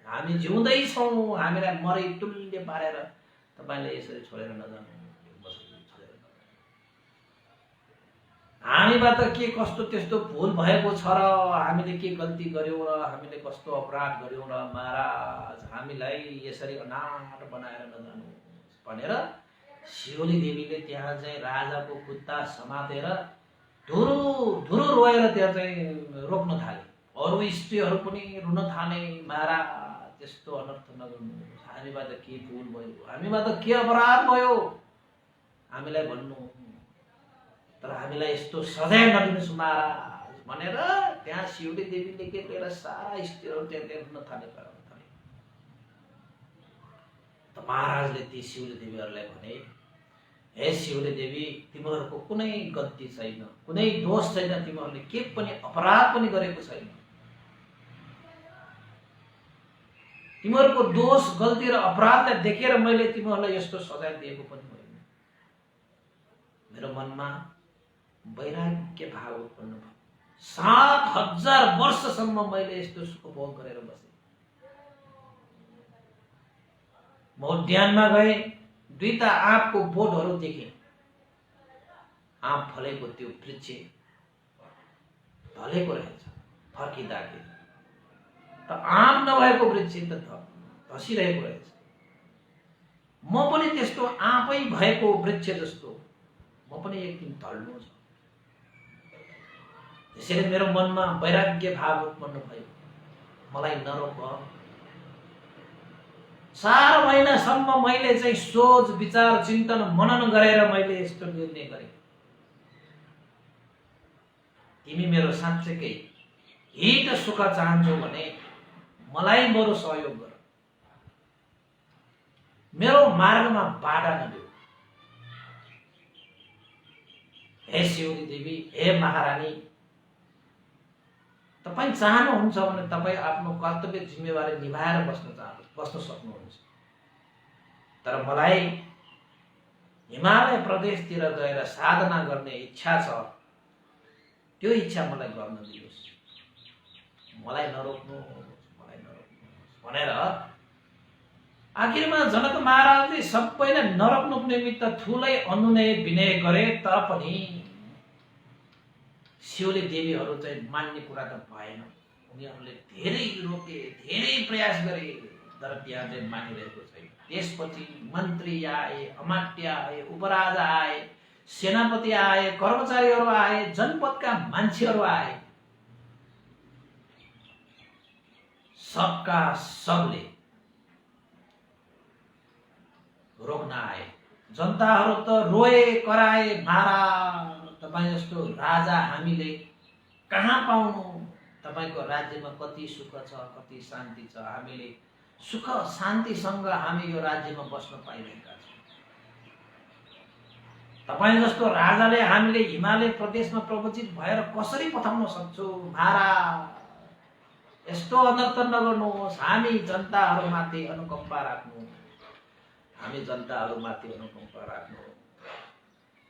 हामी जिउँदै छौँ, हामीलाई मरै टुल्ले पारेर तपाईले यसरी छोडेर नजानु, हामीबाट के कस्तो त्यस्तो भुल भएको छ र हामीले के गल्ती गर्यौं र हामीले कस्तो अपराध गर्यौं र महाराज, हामीलाई यसरी अनाथ बनाएर नजानु भनेर शिवली देवीले त्यहाँ चाहिँ राजाको खुट्टा समातेर धुरु धुरु रोएर त्यहाँ चाहिँ रोक्न थाले। अरू स्त्रीहरू पनि रुन थाले, महाराज त्यस्तो अनर्थ नगर्नुहोस्, हामीबाट के भुल भयो, हामीबाट के अपराध भयो, हामीलाई भन्नु, तर हामीलाई यस्तो सजाय नदिनुहोस् महाराज भनेर त्यहाँ शिवली देवीले के गरेर सारा स्त्रीहरू त्यहाँ रुन थाले, कराउन थाले। त महाराजले ती शिवली देवीहरूलाई भने, हे शिवली देवी, तिमीहरूको कुनै गल्ती छैन, कुनै दोष छैन, तिमीहरूले के पनि अपराध पनि गरेको छैन, तिमीहरूको दोष गल्ती र अपराधलाई देखेर मैले तिमीहरूलाई यस्तो सजाय दिएको पनि होइन। मेरो मनमा वैराग्य भाव उत्पन्न भयो, 7000 वर्षसम्म मैले यस्तो सुख भोग गरेर बसेँ। म उद्यानमा गएँ, दुईटा आँपको बोटहरू देखेँ, आँप फलेको त्यो वृक्ष ढलेको रहेछ, फर्किँदाखेरि त आँप नभएको वृक्ष त धसिरहेको रहेछ। म पनि त्यस्तो आँपै भएको वृक्ष जस्तो म पनि एक दिन ढल्नु छ। त्यसैले मेरो मनमा वैराग्य भाव उत्पन्न भयो, मलाई नरोक। 4 महिनासम्म मैले चाहिँ सोच विचार चिन्तन मनन गरेर मैले यस्तो निर्णय गरेँ, तिमी मेरो साँच्चैकै हित सुख चाहन्छौ भने मलाई बरु सहयोग गर, मेरो मार्गमा बाधा नदेऊ। हे शिवली देवी, हे महारानी, तपाईं चाहनुहुन्छ भने तपाईं आफ्नो कर्तव्य जिम्मेवारी निभाएर बस्न सक्नुहुन्छ, तर मलाई हिमालय प्रदेशतिर गएर साधना गर्ने इच्छा छ, त्यो इच्छा मलाई गर्न दिनुहोस्, मलाई नरोक्नुहोस् भनेर आखिरमा जनक महाराजले सबैलाई नरोक्नुको निमित्त ठुलै अनुनय विनय गरे, तर पनि शिवले देवीहरू चाहिँ मान्ने कुरा त भएन। उनीहरूले धेरै रोके, धेरै प्रयास गरे, तर त्यहाँ चाहिँ मानिरहेको छैन। त्यसपछि मन्त्री आए, अमात्य आए, उपराजा आए, सेनापति आए, कर्मचारीहरू आए, जनपदका मान्छेहरू आए, सबका सबले रोक्न आए। जनताहरू त रोए, कराए, महाराज तपाईँ जस्तो राजा हामीले कहाँ पाउनु, तपाईको राज्यमा कति सुख छ, कति शान्ति छ, हामीले सुख शान्तिसँग हामी यो राज्यमा बस्न पाइरहेका छौँ। तपाईँ जस्तो राजाले हामीले हिमालय प्रदेशमा प्रवचित भएर कसरी पठाउन सक्छौँ? महाराज यस्तो अनर्थ नगर्नुहोस्, हामी जनताहरूमाथि अनुकम्पा राख्नु, हामी जनताहरूमाथि अनुकम्पा राख्नु,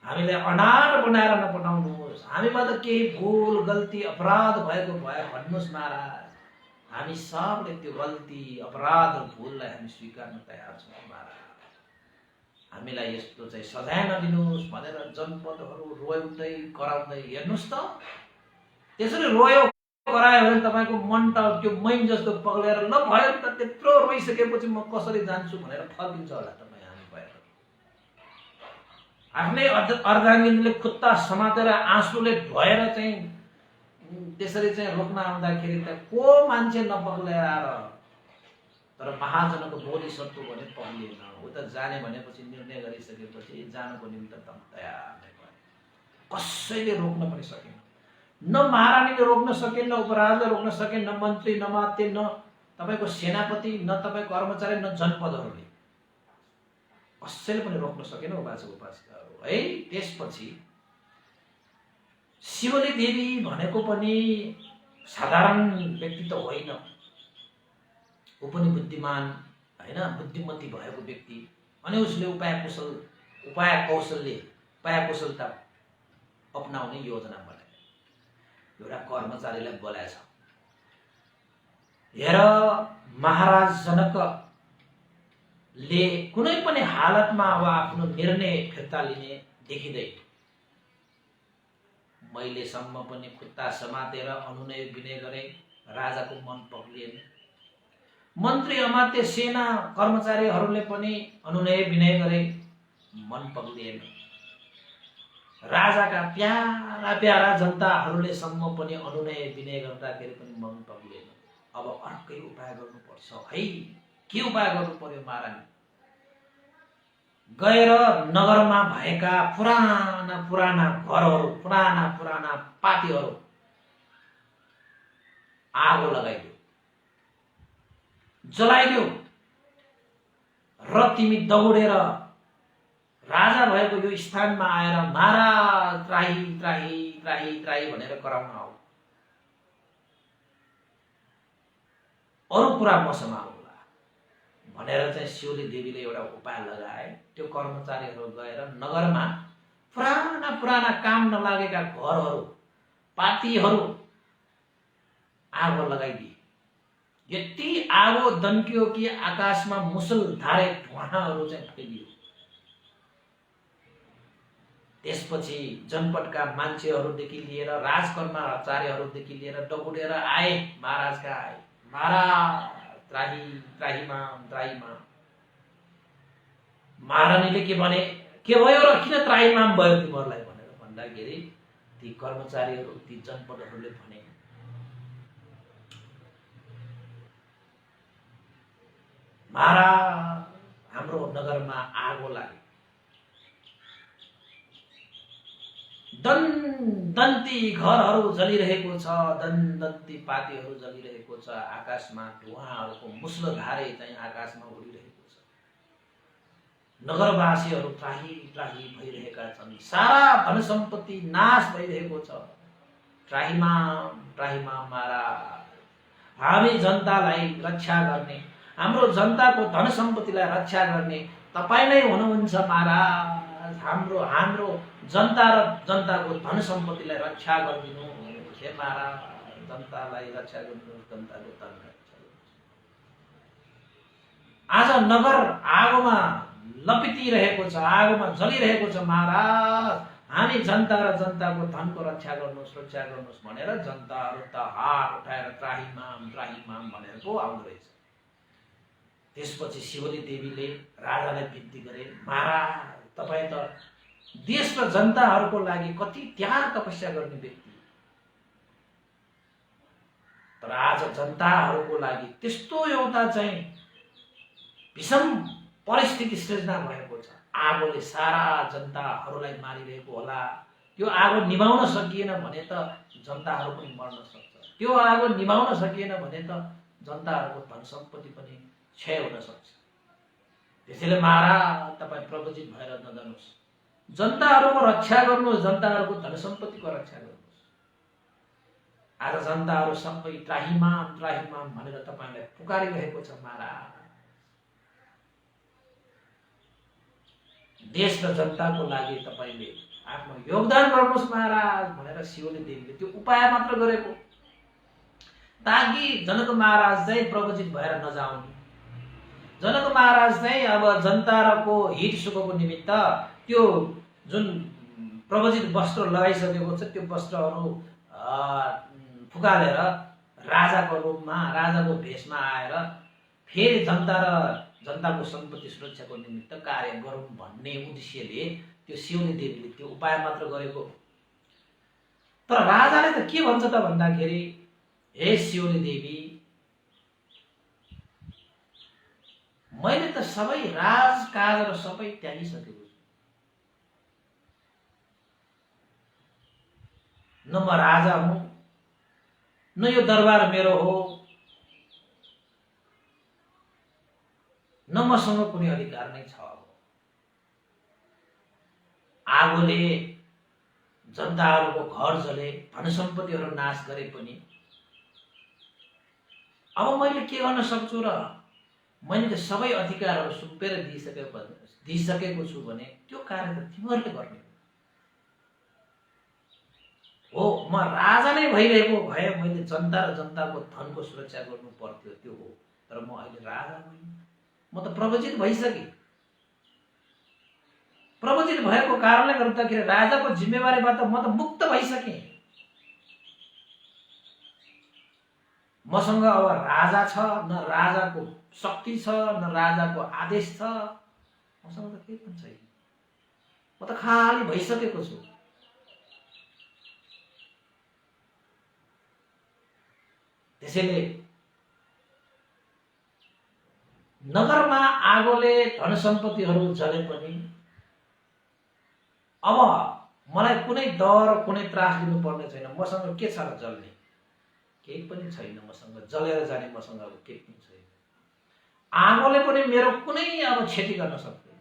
हामीले अनाथ बनाएर नपठाउनुहोस्, हामीमा त केही भूल गल्ती अपराध भएको भए भन्नुहोस् महाराज, हामी सबले त्यो गल्ती अपराध र भूललाई हामी स्वीकार्न तयार छौँ महाराज, हामीलाई यस्तो चाहिँ सजाय नदिनुहोस् भनेर जनपदहरू रोउँदै कराउँदै। हेर्नुहोस् त, त्यसरी रोयो करायो भने तपाईँको मन त त्यो मैम जस्तो पग्लेर ल भयो त, त्यत्रो रोइसकेपछि म कसरी जान्छु भनेर फर्किन्छ होला तपाईँ हामी भएर। आफ्नै अर्धाङ्गिनीले खुट्टा समातेर आँसुले ढोएर चाहिँ त्यसरी चाहिँ रोक्न आउँदाखेरि त को मान्छे नपग्लेर आएर, तर महाजनको बोली सत्तु भने पग्लिएन। ऊ त जाने भनेपछि निर्णय गरिसकेपछि जानको निम्ति त तयार नै भयो। कसैले रोक्न पनि सकेन, न महारानीले रोक्न सकेन, न उपराजाले रोक्न सकेन, न मन्त्री, न मात्य, न तपाईँको सेनापति, न तपाईँ कर्मचारी, न जनपदहरूले, कसैले पनि रोक्न सकेन उपासक उपासिकाहरू है। त्यसपछि शिवले देवी भनेको पनि साधारण व्यक्ति त होइन, ऊ पनि बुद्धिमान होइन, बुद्धिमती भएको व्यक्ति। अनि उसले उपाय कौशलता अपनाउने योजना बनाए। एउटा कर्मचारीलाई बोलाएछ, हेर महाराज जनकले कुनै पनि हालतमा अब आफ्नो निर्णय फिर्ता लिने देखिँदै, मैलेसम्म पनि खुट्टा समातेर अनुनय विनय गरे, राजाको मन पग्लिएन। मन्त्री अमात्य सेना कर्मचारीहरूले पनि अनुनय विनय गरे, मन पग्लिएन। राजाका प्यारा प्यारा जनताहरूले सम्म पनि अनुनय विनय गर्दाखेरि पनि मन पग्लिएन। अब अर्कै उपाय गर्नुपर्छ है। के उपाय गर्नु पर्यो महारानी? गएर नगरमा भएका पुराना पुराना घरहरू, पुराना पुराना पाटीहरू आगो लगाइदियो, जलाइदियो र तिमी दौडेर राजा भएको यो स्थानमा आएर महाराज त्राही त्राही त्राही त्राही भनेर कराउन आऊ। अरू कुरा म सम्हालौँला भनेर चाहिँ शिवले देवीले एउटा उपाय लगाए। त्यो कर्मचारीहरू गएर नगरमा पुराना पुराना काम नलागेका घरहरू, पाटीहरू आगो लगाइदिए। यति आगो दन्कियो कि आकाशमा मुसलधारे धुवाँहरू चाहिँ फैलियो। त्यसपछि जनपदका मान्छेहरूदेखि लिएर राजकर्मचारीहरूदेखि लिएर दौडेर आए, महाराजका आए। महाराज त्राही त्राहीमाम त्राहीमाम। महारानीले के भने, के भयो र किन त्राहीमाम भयो तिमीहरूलाई भनेर भन्दाखेरि ती कर्मचारीहरू, ती जनपदहरूले भने, महाराज हाम्रो नगरमा आगो लाग्यो, दन्ती घरहरू जलिरहेको छ, दन्ती पातीहरू जलिरहेको छ, आकाशमा धुवाँहरूको मुसलधारे चाहिँ आकाशमा उडिरहेको छ। नगरवासीहरू त्राही त्राही भइरहेका छन्, सारा धन सम्पत्ति नाश भइरहेको छ। त्राहीमाम त्राहीमाम महाराज, हामी जनतालाई रक्षा गर्ने, हाम्रो जनताको धन सम्पत्तिलाई रक्षा गर्ने तपाईँ नै हुनुहुन्छ महाराज। हाम्रो जनता र जनताको धन सम्पत्तिलाई रक्षा गरिदिनु हे महाराज, जनतालाई रक्षा गरिदिनु, जनताको धन रक्षा गरिदिनु। आज नगर आगोमा लपिटिरहेको छ, आगोमा जलिरहेको छ महाराज, हामी जनता र जनताको धनको रक्षा गर्नु सुरक्षा गर्नुहोस् भनेर जनताहरू त हात उठाएर त्राहिमाम त्राहिमाम भनेर पो आउँदो रहेछ। त्यसपछि शिवली देवीले राजालाई बिन्ती गरे, महाराज तपाईँ त देश र जनताहरूको लागि कति त्याग तपस्या गर्ने व्यक्ति, तर आज जनताहरूको लागि त्यस्तो एउटा चाहिँ भीषण परिस्थिति सृजना भएको छ। आगोले सारा जनताहरूलाई मारिरहेको होला। त्यो आगो निभाउन सकिएन भने त जनताहरू पनि मर्न सक्छ। त्यो आगो निभाउन सकिएन भने त जनताहरूको धन सम्पत्ति पनि क्षय हुन सक्छ। त्यसैले महाराज तपाईँ प्रवचित भएर नजानुहोस्, जनताहरूको रक्षा गर्नुहोस्, जनताहरूको धन सम्पत्तिको रक्षा गर्नुहोस्। आज जनताहरू सबै त्राहिमाम त्राहिमाम भनेर तपाईँलाई पुकारिरहेको छ। महाराज देश र जनताको लागि तपाईँले आफ्नो योगदान गर्नुहोस् महाराज भनेर शिवली देवीले त्यो उपाय मात्र गरेको, ताकि जनक महाराज चाहिँ प्रवचित भएर नजाउने। जनक महाराज चाहिँ अब जनताको हित सुखको निमित्त त्यो जुन प्रवचित वस्त्र लगाइसकेको छ त्यो वस्त्रहरू फुकालेर राजाको रूपमा राजाको भेषमा आएर फेरि जनता र जनताको सम्पत्ति सुरक्षाको निमित्त कार्य गरौँ भन्ने उद्देश्यले त्यो शिवली देवीले त्यो उपाय मात्र गरेको। तर राजाले त के भन्छ त भन्दाखेरि, हे शिवली देवी, मैले त सबै राजकाज र सबै त्यागिसकेको छु। न म राजा हुँ, न यो दरबार मेरो हो, न मसँग कुनै अधिकार नै छ। आगोले जनताहरूको घर जले, धन सम्पत्तिहरू नाश गरे पनि अब मैले के गर्न सक्छु र? मैले त सबै अधिकारहरू सुम्पेर दिइसकेको छु भने त्यो कार्य त तिमीहरूले गर्ने हो। म राजा नै भइरहेको भए मैले जनता र जनताको धनको सुरक्षा गर्नु पर्थ्यो, त्यो हो। तर म अहिले राजा होइन, म त प्रवचित भइसकेँ। प्रवचित भएको कारणले गर्दाखेरि राजाको जिम्मेवारीबाट म त मुक्त भइसकेँ। मसँग अब राजा छ, न राजाको शक्ति छ, न राजाको आदेश छ, मसँग त केही पनि छैन। म त खाली भइसकेको छु। त्यसैले नगरमा आगोले धन सम्पत्तिहरू जले पनि अब मलाई कुनै डर कुनै त्रास लिनु पर्ने छैन। मसँग के छ र जल्ने? केही पनि छैन मसँग, जलेर जाने मसँग अब केही पनि छैन। आगोले पनि मेरो कुनै अब क्षति गर्न सक्दैन।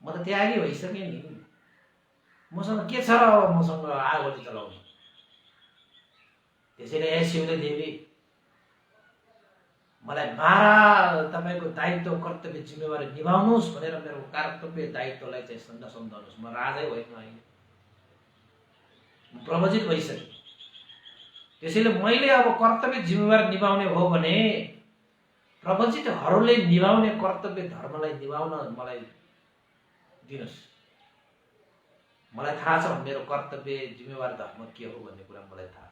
म त त्यागी भइसकेँ नि। मसँग के छ र अब मसँग आगोले जलाउनु? त्यसैले हे शिवली देवी, मलाई महाराज तपाईँको दायित्व कर्तव्य जिम्मेवारी निभाउनुहोस् भनेर मेरो कर्तव्य दायित्वलाई चाहिँ सम्झाउनुहोस्। म राजै होइन, अहिले म प्रवचित भइसकेँ। त्यसैले मैले अब कर्तव्य जिम्मेवारी निभाउने हो भने प्रवचितहरूले निभाउने कर्तव्य धर्मलाई निभाउन मलाई दिनुहोस्। मलाई थाहा छ मेरो कर्तव्य जिम्मेवारी धर्म के हो भन्ने कुरा मलाई थाहा छ।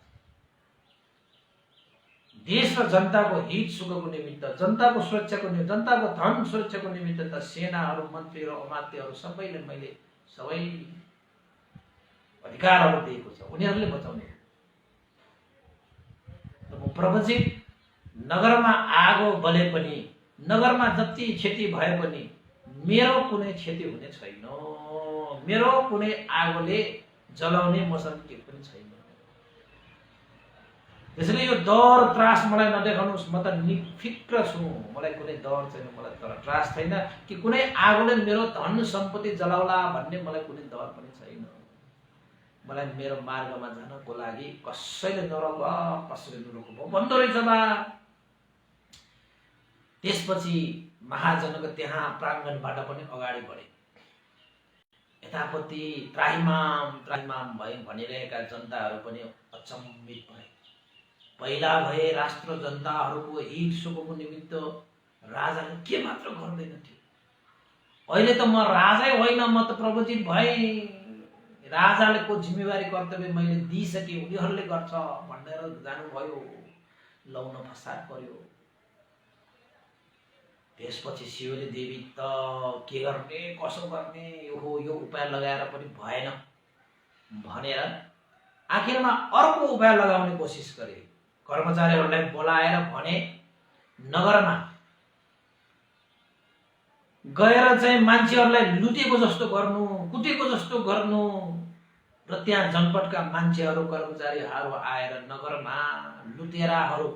देश र जनताको हित सुखको निमित्त, जनताको सुरक्षाको निमित्त, जनताको धन सुरक्षाको निमित्त त सेनाहरू, मन्त्री र अमात्यहरू सबैले मैले सबै अधिकारहरू दिएको छ, उनीहरूले बचाउने। म प्रवचित नगरमा आगो बले पनि, नगरमा जति क्षति भए पनि मेरो कुनै क्षति हुने छैन। मेरो कुनै आगोले जलाउने मसँग केही पनि छैन। त्यसैले यो डर त्रास मलाई नदेखाउनुहोस्। म त निफिक्र छु, मलाई कुनै डर छैन, मलाई तर त्रास छैन कि कुनै आगोले मेरो धन सम्पत्ति जलाउला भन्ने मलाई कुनै डर पनि छैन। मलाई मेरो मार्गमा जानको लागि कसैले नरोक, कसैले नरोक्नु भन्दो रहेछ बा। त्यसपछि महाजनक त्यहाँ प्राङ्गणबाट पनि अगाडि बढे। यतापट्टि त्राहिमाम त्राहिमाम भनिरहेका जनताहरू पनि अचम्मित भए। पहिला भए राष्ट्र जनताहरूको हित सुखको निमित्त राजाले के मात्र गर्दैन थियो, अहिले त म राजै होइन, म त प्रवचित भएँ, राजाले को जिम्मेवारी कर्तव्य मैले दिइसके, उनीहरूले गर्छ भनेर जानुभयो। लौन फसाद पर्यो। त्यसपछि शिवले देवी त के गर्ने कसो गर्ने, यो उपाय लगाएर पनि भएन भनेर आखिरमा अर्को उपाय लगाउने कोसिस गरे। कर्मचारीहरूलाई बोलाएर भने नगरमा गएर चाहिँ मान्छेहरूलाई लुटेको जस्तो गर्नु, कुटेको जस्तो गर्नु र त्यहाँ जनपदका मान्छेहरू कर्मचारीहरू आएर नगरमा लुटेराहरू,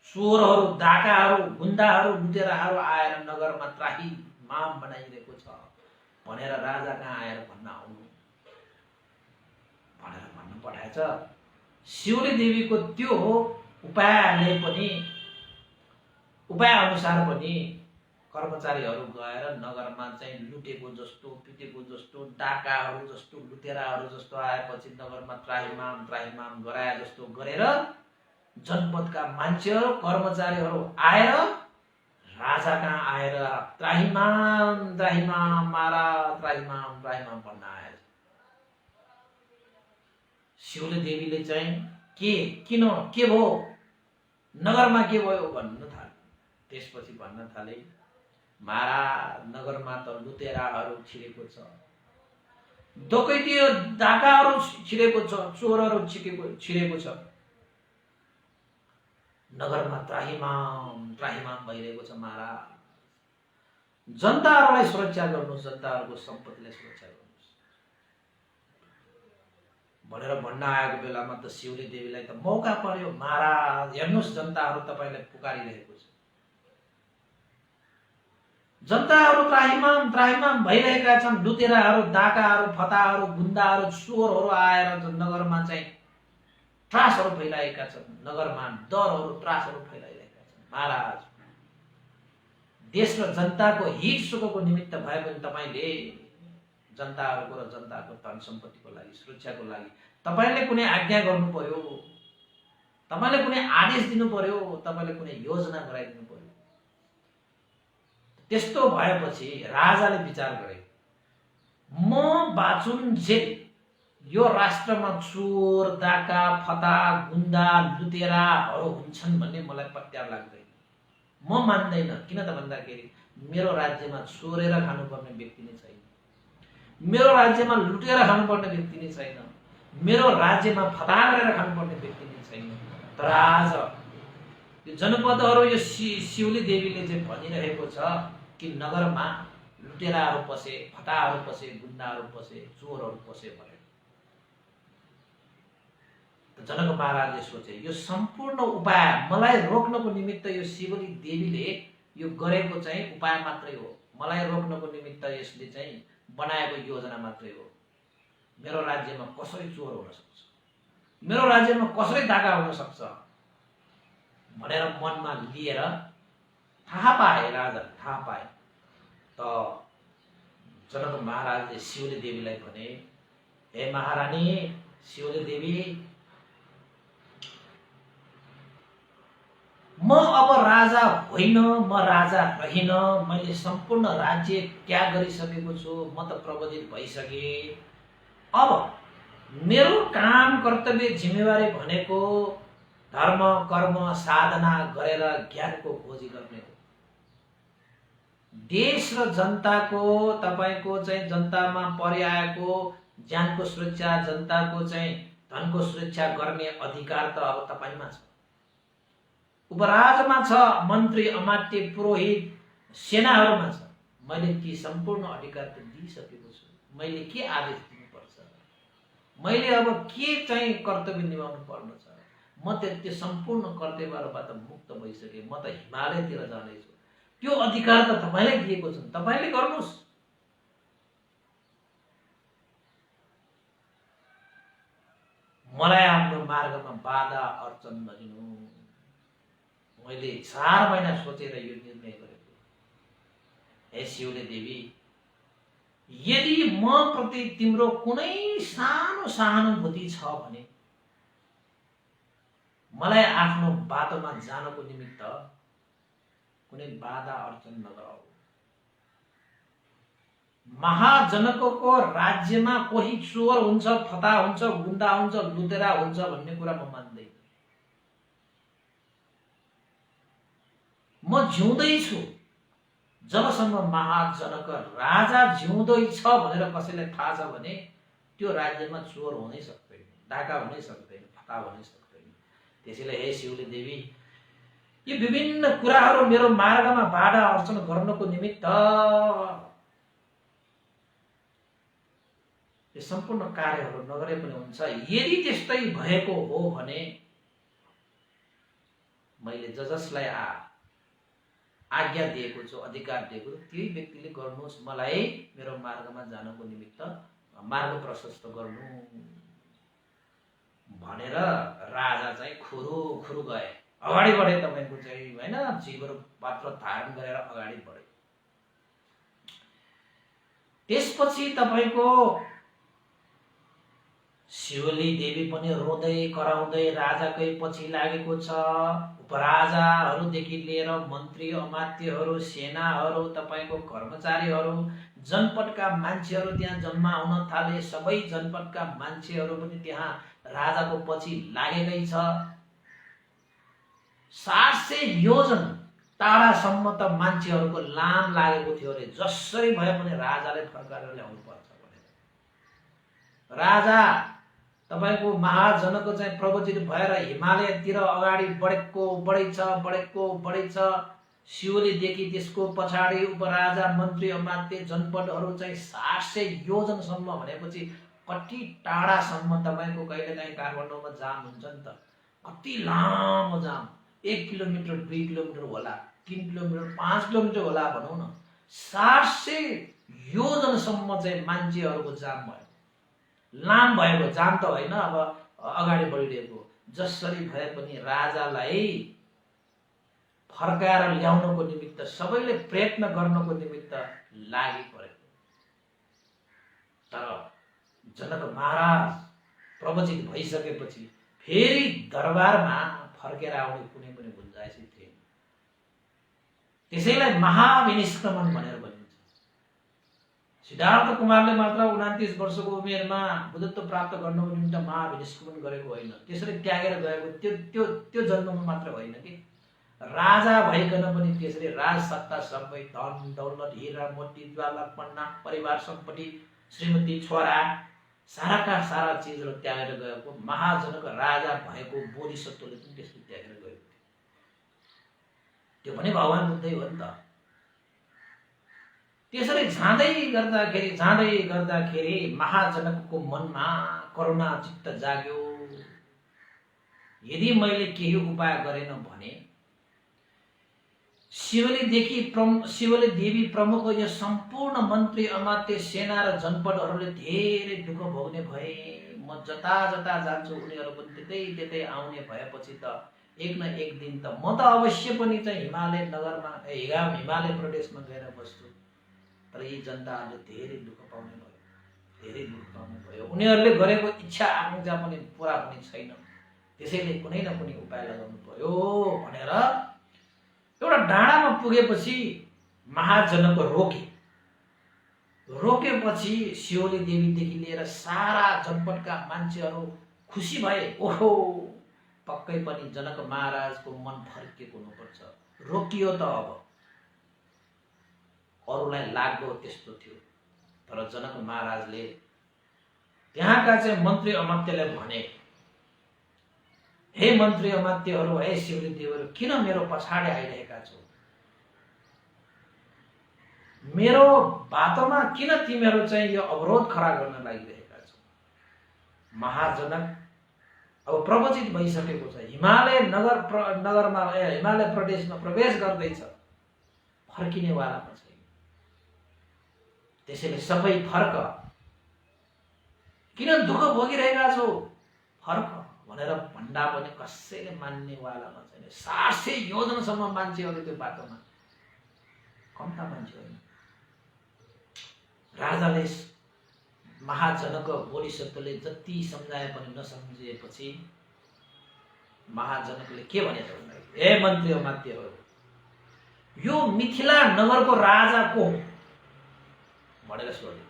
चोरहरू, डाकाहरू, गुन्डाहरू, लुटेराहरू आएर नगरमा त्राही माम बनाइरहेको छ भनेर राजा कहाँ आएर भन्न आउनु भनेर भन्न पठाएछ। शिवले देवीको त्यो उपायले पनि, उपाय अनुसार पनि कर्मचारीहरू गएर नगरमा चाहिँ लुटेको जस्तो, पिटेको जस्तो, डाकाहरू जस्तो, लुटेराहरू जस्तो आएपछि नगरमा त्राहिमाम गराए जस्तो गरेर जनपदका मान्छेहरू कर्मचारीहरू आएर राजा कहाँ आएर त्राहिमाम मारा, त्राहिमाम भन्न आए। शिवले देवीले चाहिँ किन के भयो, नगरमा के भयो भन्न थाले। त्यसपछि भन्न थाले, महाराज नगरमा त लुटेराहरू छिरेको छ, डकैती डाकाहरू छिरेको छ, चोरहरू छिरेको छ, नगरमा त्राहिमाम भइरहेको छ। महाराज जनताहरूलाई सुरक्षा गर्नुहोस्, जनताहरूको सम्पत्तिलाई सुरक्षा गर्नुहोस् भनेर भन्न आएको बेलामा त शिवले देवीलाई त मौका पर्यो। महाराज हेर्नुहोस्, जनताहरू तपाईँलाई पुकारिरहेको छ, जनताहरू त्राहिमाम भइरहेका छन्। लुटेराहरू, डाकाहरू, फताहरू, गुन्डाहरू, चोरहरू आएर नगरमा चाहिँ त्रासहरू फैलाएका छन्, नगरमा डरहरू, त्रासहरू फैलाइरहेका छन्। महाराज देश र जनताको हित सुखको निमित्त भए पनि तपाईँले जनताहरूको र जनताको धन सम्पत्तिको लागि, सुरक्षाको लागि तपाईँले कुनै आज्ञा गर्नु पर्यो, तपाईँले कुनै आदेश दिनु पर्यो, तपाईँले कुनै योजना गराइदिनु पर्यो। त्यस्तो भएपछि राजाले विचार गरे, म बाँचुन्जेल यो राष्ट्रमा चोर, डाका, फता, गुन्डा, लुटेराहरू हुन्छन् भन्ने मलाई पत्यार लाग्दैन, म मान्दैन। किन त भन्दाखेरि मेरो राज्यमा चोरेर खानुपर्ने व्यक्ति नै छैन, मेरो राज्यमा लुटेर खानुपर्ने व्यक्ति नै छैन, मेरो राज्यमा फता गरेर खानुपर्ने व्यक्ति नै छैन। तर आज यो जनपदहरू, यो शिवली देवीले चाहिँ भनिरहेको छ कि नगरमा लुटेराहरू पसे, फटाहरू पसे, गुन्डाहरू पसे, चोरहरू पसे भनेर। जनक महाराजले सोचे यो सम्पूर्ण उपाय मलाई रोक्नको निमित्त यो शिवली देवीले यो गरेको चाहिँ उपाय मात्रै हो, मलाई रोक्नको निमित्त यसले चाहिँ बनाएको योजना मात्रै हो। मेरो राज्यमा कसरी चोर हुन सक्छ, मेरो राज्यमा कसरी डाका हुन सक्छ भनेर मनमा लिएर थाहा पाए, राजाले थाहा पाए। त जनक महाराजले शिवली देवीलाई भने, हे महारानी शिवली देवी, म अब राजा होइन, म राजा रहिन, मैले सम्पूर्ण राज्य त्याग गरिसकेको छु, म त प्रबोधित भइसके। अब मेरो काम, कर्तव्य, जिम्मेवारी भनेको धर्म, कर्म, साधना गरेर ज्ञानको खोजी गर्ने हो। देश र जनताको, तपाईको चाहिँ जनतामा परिआएको ज्यानको सुरक्षा, जनताको चाहिँ धनको सुरक्षा गर्ने अधिकार त अब तपाईमा छ, उपराजमा छ, मन्त्री, अमात्य, पुरोहित, सेनाहरूमा छ। मैले ती सम्पूर्ण अधिकार त दिइसकेको छु, मैले के आदेश दिनुपर्छ, मैले अब के चाहिँ कर्तव्य निभाउनु पर्ने छ, म त्यो सम्पूर्ण कर्तव्यबाट मुक्त भइसके, म त हिमालयतिर जानेछु। त्यो अधिकार त तपाईलाई दिएको छ, तपाईले गर्नुस्। मलाई आफ्नो मार्गमा बाधा अर्चन नदिनु। मैले 4 महिना सोचेर यो निर्णय गरेको। हे शिवले देवी, यदि म प्रति तिम्रो कुनै सानो सहानुभूति छ भने मलाई आफ्नो बाटोमा जानको निमित्त कुनै बाधा अर्चन नगराऊ। महाजनकको राज्यमा कोही चोर हुन्छ, फता हुन्छ, गुण्डा हुन्छ, लुतेरा हुन्छ भन्ने कुरा म मान्दैन। म जिउँदै छु जबसम्म महाजनक राजा जिउँदै छ भनेर कसैलाई थाहा छ भने त्यो राज्यमा चोर हुनै सक्दैन, डाका हुनै सक्दैन, फता हुनै सक्दैन। त्यसैले हे शिवली देवी, यी विभिन्न कुराहरू मेरो मार्गमा बाधा अर्चन गर्नको निमित्त यो सम्पूर्ण कार्यहरू नगरे पनि हुन्छ। यदि त्यस्तै भएको हो भने मैले जसलाई आज्ञा दिएको छु, अधिकार दिएको छु, त्यही व्यक्तिले गर्नुहोस्, मलाई मेरो मार्गमा जानको निमित्त मार्ग प्रशस्त गर्नु भनेर राजा चाहिँ खुरु गए, अगाडि बढे। तपाईको चाहिँ हैन, जीवरो पात्र धारण गरेर अगाडि बढे। त्यसपछि तपाईको शिवली देवी पनि रोँदै कराउँदै राजाकै पछि लागेको छ। उपराजाहरूदेखि लिएर मन्त्री, अमात्यहरू, सेनाहरू, तपाईको कर्मचारीहरू, जनपदका मान्छेहरू त्यहाँ जम्मा हुन थाले। सबै जनपदका मान्छेहरू पनि त्यहाँ राजाको पछि लागेकै छ। 700 योजन टाढासम्म त मान्छेहरूको लाम लागेको थियो अरे। जसरी भए पनि राजाले फर्काएर ल्याउनु पर्छ भनेर राजा तपाईको महाजनको चाहिँ प्रवचित भएर हिमालयतिर अगाडि बढेको बढेछ। शिवलीदेखि त्यसको पछाडि उपराजा, मन्त्री, अमात्य, जनपदहरू चाहिँ 700 योजनसम्म भनेपछि कति टाढासम्म तपाईको कहिलेकाहीँ काठमाडौँमा जाम हुन्छ नि त, कति लामो जाम, 1 किलोमिटर, 2 किलोमिटर होला, 3 किलोमिटर, 5 किलोमिटर होला भनौँ न। 700 योजनसम्म चाहिँ मान्छेहरूको जाम भयो, लाम भएको जाम त होइन, अब अगाडि बढिरहेको। जसरी भए पनि राजालाई फर्काएर ल्याउनको निमित्त सबैले प्रयत्न गर्नको निमित्त लागि परेको। तर जनक महाराज प्रवचित भइसकेपछि फेरि दरबारमा फर्केर आउने कुनै पनि गुन्जाइस थिएन। त्यसैलाई महाविनिष्क्रमण भनेर भनिन्छ। सिद्धार्थ कुमारले मात्र 29 वर्षको उमेरमा बुद्धत्व प्राप्त गर्नको निमित्त महाविनिष्क्रमण गरेको होइन, त्यसरी त्यागेर गएको त्यो जन्ममा मात्र होइन कि, राजा भइकन पनि त्यसरी राजसत्ता सबै धन दौलत, हिरा मोती, ज्वाला पन्ना, परिवार सम्पत्ति, श्रीमती, छोरा, साराका सारा चिजहरू त्यागेर गएको महाजनक राजा भएको बोधिसत्वले पनि त्यसरी त्यागेर गएको थियो। त्यो पनि भगवान बुद्धै हो नि त। त्यसरी जाँदै गर्दाखेरि महाजनकको मनमा करुणा चित्त जाग्यो। यदि मैले केही उपाय गरेन भने शिवली देवी प्रमुख यो सम्पूर्ण मन्त्री, अमात्य, सेना र जनपदहरूले धेरै दुःख भोग्ने भए। म जता जान्छु उनीहरू पनि त्यतै आउने भएपछि त एक न एक दिन त म त अवश्य पनि चाहिँ हिमालय नगरमा, हिमालय प्रदेशमा गएर बस्छु। तर यी जनताहरूले धेरै दुःख पाउने भयो, उनीहरूले गरेको इच्छा आकांक्षा पनि पुरा हुने छैन। त्यसैले कुनै न कुनै उपाय लगाउनु पर्यो भनेर एउटा डाँडामा पुगेपछि महाजनको रोकेपछि शिवली देवीदेखि लिएर सारा जनपदका मान्छेहरू खुसी भए। ओहो, पक्कै पनि जनक महाराजको मन फर्केको हुनुपर्छ, रोकियो त। अब अरूलाई लाग्दो त्यस्तो थियो। तर जनक महाराजले त्यहाँका चाहिँ मन्त्री अमात्यलाई भने, हे मन्त्री अमात्यहरू, हे शिवली देवहरू, किन मेरो पछाडि आइरहेका छौ? मेरो बाटोमा किन तिमीहरू चाहिँ यो अवरोध खडा गर्न लागिरहेका छौ? महाजनक अब प्रवचित भइसकेको छ, हिमालय नगरमा हिमालय प्रदेशमा प्रवेश गर्दैछ, फर्किनेवालामा छैन। त्यसैले सबै फर्क, किन दुःख भोगिरहेका छौ, फर्क भनेर भन्दा पनि कसैले मान्नेवालामा छैन। 700 योजनसम्म मान्छेहरू त्यो बाटोमा, कम्ता मान्छे होइन। राजाले महाजनको बोधिसत्वले जति सम्झाए पनि नसम्झिएपछि महाजनकले के भने त भन्दाखेरि, हे मन्त्री अमात्यहरू, यो मिथिला नगरको राजा को हो? भनेर सोधे।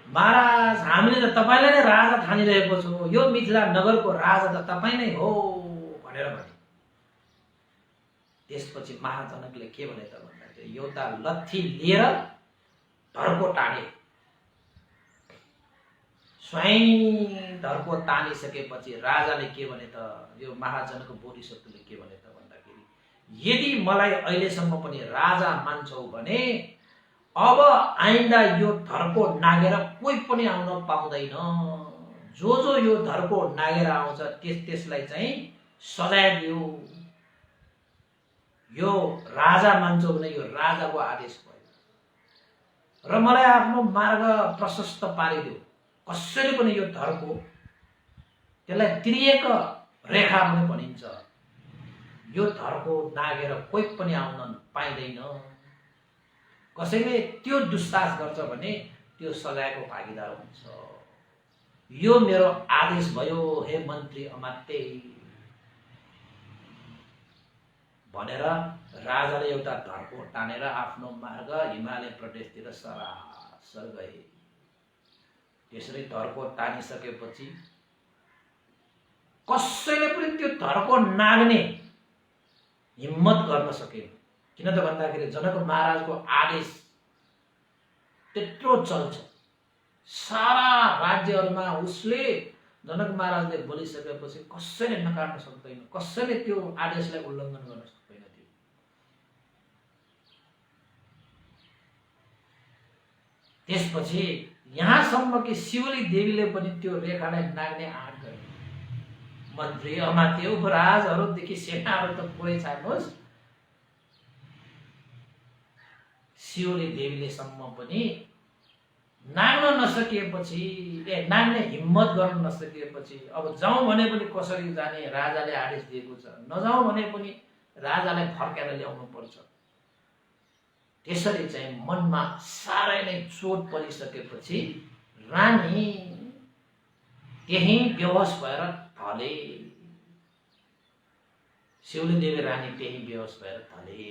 महाराज, हामीले त तपाईँलाई नै राजा ठानिरहेको छौँ, यो मिथिला नगरको राजा त तपाईँ नै हो भनेर भने। त्यसपछि महाजनकले के भने त भन्दाखेरि एउटा लत्थी लिएर धर्को टाने। स्वयं धर्को तानिसकेपछि राजाले के भने त, यो महाजनको बोधिसत्वले के भने त भन्दाखेरि, यदि मलाई अहिलेसम्म पनि राजा मान्छौ भने अब आइन्दा यो धर्को नागेर कोही पनि आउन पाउँदैन। जो यो धर्को नागेर आउँछ त्यसलाई चाहिँ सजाय दियो। यो राजा मान्छौ भने यो राजाको आदेश भयो र मलाई आफ्नो मार्ग प्रशस्त पारिदियो। कसैले पनि यो धर्को, त्यसलाई त्रिएक रेखा पनि भनिन्छ, यो धर्को नागेर कोही पनि आउन पाइँदैन। कसैले त्यो दुस्साहस गर्छ भने त्यो सजायको भागीदार हुन्छ। यो मेरो आदेश भयो हे मन्त्री अमात्य भनेर राजाले एउटा धर्को टानेर आफ्नो मार्ग हिमालय प्रदेशतिर सरासर गए। त्यसरी धर्को तानिसकेपछि कसैले पनि त्यो धर्को नाग्ने हिम्मत गर्न सकेन। किन त भन्दाखेरि जनक महाराजको आदेश त्यत्रो चल्छ। सारा राज्यहरूमा उसले, जनक महाराजले बोलिसकेपछि कसैले नकार्न सक्दैन, कसैले त्यो आदेशलाई उल्लङ्घन गर्न सक्दैन थियो। त्यसपछि यहाँसम्म कि शिवली देवीले पनि त्यो रेखालाई नाग्ने आँट गरे। मन्त्री अमात्य उपराजहरूदेखि सेनाहरू त पुरै छाड्नुहोस्, शिवली देवीले सम्म पनि नाग्न नसकिएपछि, नाग्ने हिम्मत गर्न नसकिएपछि अब जाउँ भने पनि कसरी जाने, राजाले आदेश दिएको छ, नजाउँ भने पनि राजालाई फर्काएर ल्याउनु पर्छ। त्यसरी चाहिँ मनमा साह्रै नै चोट परिसकेपछि रानी त्यही बेहोस भएर ढले। शिवली देवी रानी त्यही बेहोस भएर ढले।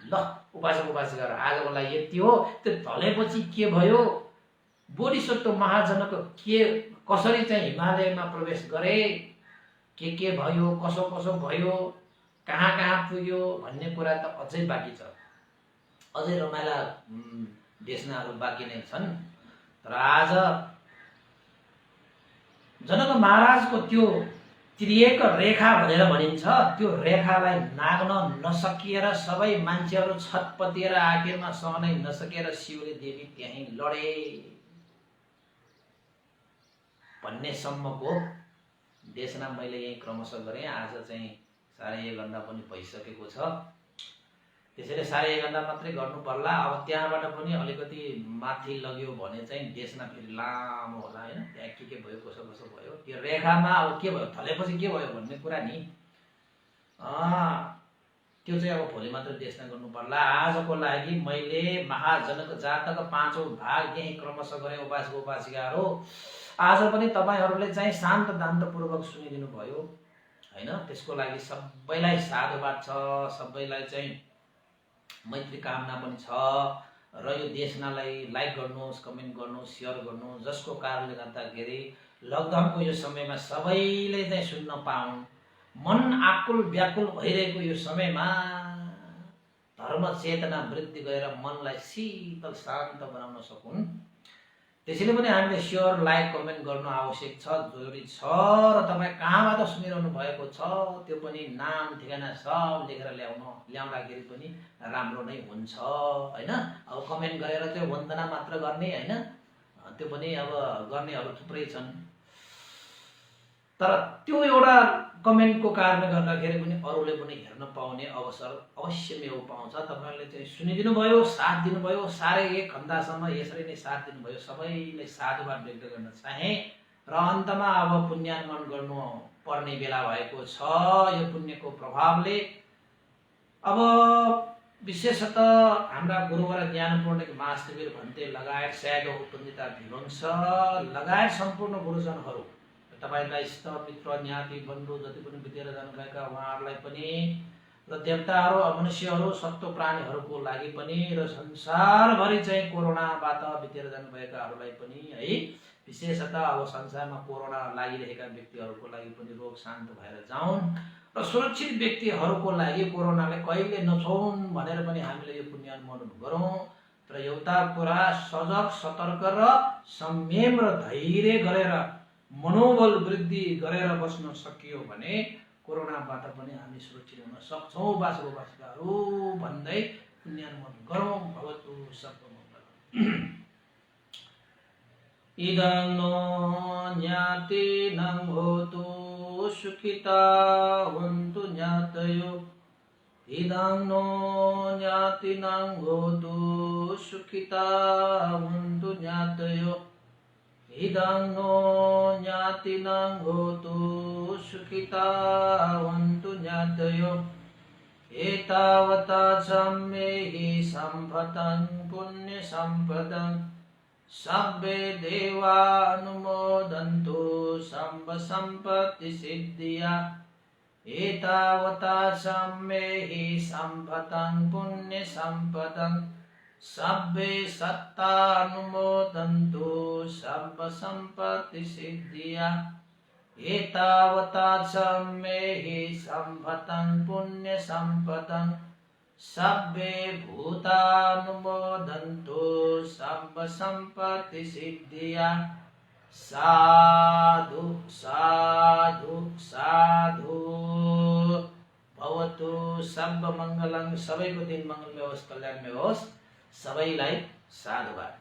ल उपासक आजको लागि यति हो। त्यो ढलेपछि के भयो, बोधिसत्व महाजनक के कसरी चाहिँ हिमालयमा प्रवेश गरे, के भयो, कसो कसो भयो, कहाँ कहाँ पुग्यो भन्ने कुरा त अझै बाँकी छ। अझै रमाइला देशनाहरू बाँकी नै छन्। तर आज जनक महाराजको त्यो त्रिएक रेखा भनेर भनिन्छ, त्यो रेखालाई नाग्न नसकिएर सबै मान्छेहरू छटपटिएर आखिरमा सहनै नसकेर शिवली देवी त्यहीँ लडे भन्ने सम्मको देशना मैले यही क्रमशः गरेँ। आज चाहिँ 1.5 घण्टा पनि भइसकेको छ। त्यसैले 1.5 घण्टा मात्रै गर्नु पर्ला। अब त्यहाँबाट पनि अलिकति माथि लग्यो भने चाहिँ देशना फेरि लामो होला हैन। त्यहाँ के भयो, कसो कसो भयो, त्यो रेखामा अब के भयो, ढलेपछि के भयो भन्ने कुरा नि त्यो चाहिँ अब भोलि मात्र देशना गर्नु पर्ला। आजको लागि मैले महाजनक जातक 5औं भाग यही क्रमशः गरेँ। उपासक उपासिकाहरू आज पनि तपाईहरुले चाहिँ शान्त दान्तपूर्वक सुनिदिनु भयो हैन। त्यसको लागि सबैलाई साधुवाद छ, सबैलाई चाहिँ मैत्री कामना पनि छ। र यो देशनालाई लाइक गर्नुहोस्, कमेन्ट गर्नुहोस्, शेयर गर्नुहोस्, जसको कारणले गर्दाखेरि लकडाउनको यो समयमा सबैले चाहिँ सुन्न पाउन्। मन आकुल व्याकुल भइरहेको यो समयमा धर्म चेतना वृद्धि गरेर मनलाई शीतल शान्त बनाउन सकुन्। त्यसैले पनि हामीले शेयर लाइक कमेन्ट गर्नु आवश्यक छ, जरुरी छ। र तपाई कहाँबाट सुनिरहनु भएको छ त्यो पनि नाम ठेगाना सब लेखेर ल्याउँदाखेरि पनि राम्रो नै हुन्छ हैन। अब कमेन्ट गरेर चाहिँ वन्दना मात्र गर्ने हैन, त्यो पनि अब गर्नेहरू थुप्रै छन्। तर त्यो एउटा कमेन्टको कारणले गर्दाखेरि पनि अरूले पनि हेर्न पाउने अवसर अवश्य पाउँछ। तपाईहरुले चाहिँ सुनिदिनु भयो, साथ दिनु भयो, 1.5 घण्टासम्म यसरी नै साथ दिनु भयो। सबैले साधुवाद व्यक्त गर्न चाहे। र अन्तमा अब पुण्यानुमान गर्नु पर्ने बेला भएको छ। यो पुण्यको प्रभावले अब विशेषतः हाम्रा गुरुवर ज्ञानपूर्ण महाशिविर भन्ते लगायत स्यादो उपनिता भिवंश लगायत सम्पूर्ण गुरुजनहरू, तपाईलाई इष्ट मित्र ज्ञाति बन्धु जति पनि बितेर जानुभएका उहाँहरूलाई पनि र देवताहरू मनुष्यहरू सत्व प्राणीहरूको लागि पनि र संसारभरि चाहिँ कोरोनाबाट बितेर जानुभएकाहरूलाई पनि है, विशेषतः अब संसारमा कोरोना लागिरहेका व्यक्तिहरूको लागि पनि रोग शान्त भएर जाउन् र सुरक्षित व्यक्तिहरूको लागि कोरोनाले कहिले नछोउन् भनेर पनि हामीले यो पुण्य अनुमोदन गरौँ। र एउटा कुरा सजग सतर्क र संयम र धैर्य गरेर मनोबल वृद्धि गरेर बस्न सकियो भने कोरोनाबाट पनि हामी सुरक्षित हुन सक्छौँ वासुदेववासिकाहरू भन्दै पुण्य अनुमोदन गरौँ। भवतु सर्वमङ्गलम्। इदं नो ज्ञातिनं होतु सुखिता हन्तु ज्ञातयो। इदं नो ज्ञातिनं होतु सुखिता हन्तु ज्ञातयो। इदं नो ज्ञातिनं होतु सुखिता हन्तु ज्ञातयो। एतावता सम्मेहि सम्पदं पुण्यसम्पदं सर्वे देवानुमोदन्तु सर्वसम्पत्तिसिद्धिया। एतावता सम्मेहि सम्पदं पुण्यसम्पदं सर्वे सत्तानुमोदन्तु सर्वसम्पत्तिसिद्धिया। एतावता सम्मेहि सम्पदं पुण्यसम्पदं सर्वे भूतानुमोदन्तु सर्वसम्पत्तिसिद्धिया। साधु साधु साधु। भवतु सर्वमङ्गलं। सबैको दिन मङ्गलमय होस्, कल्याणमय होस्। सबैलाई साधुवाद।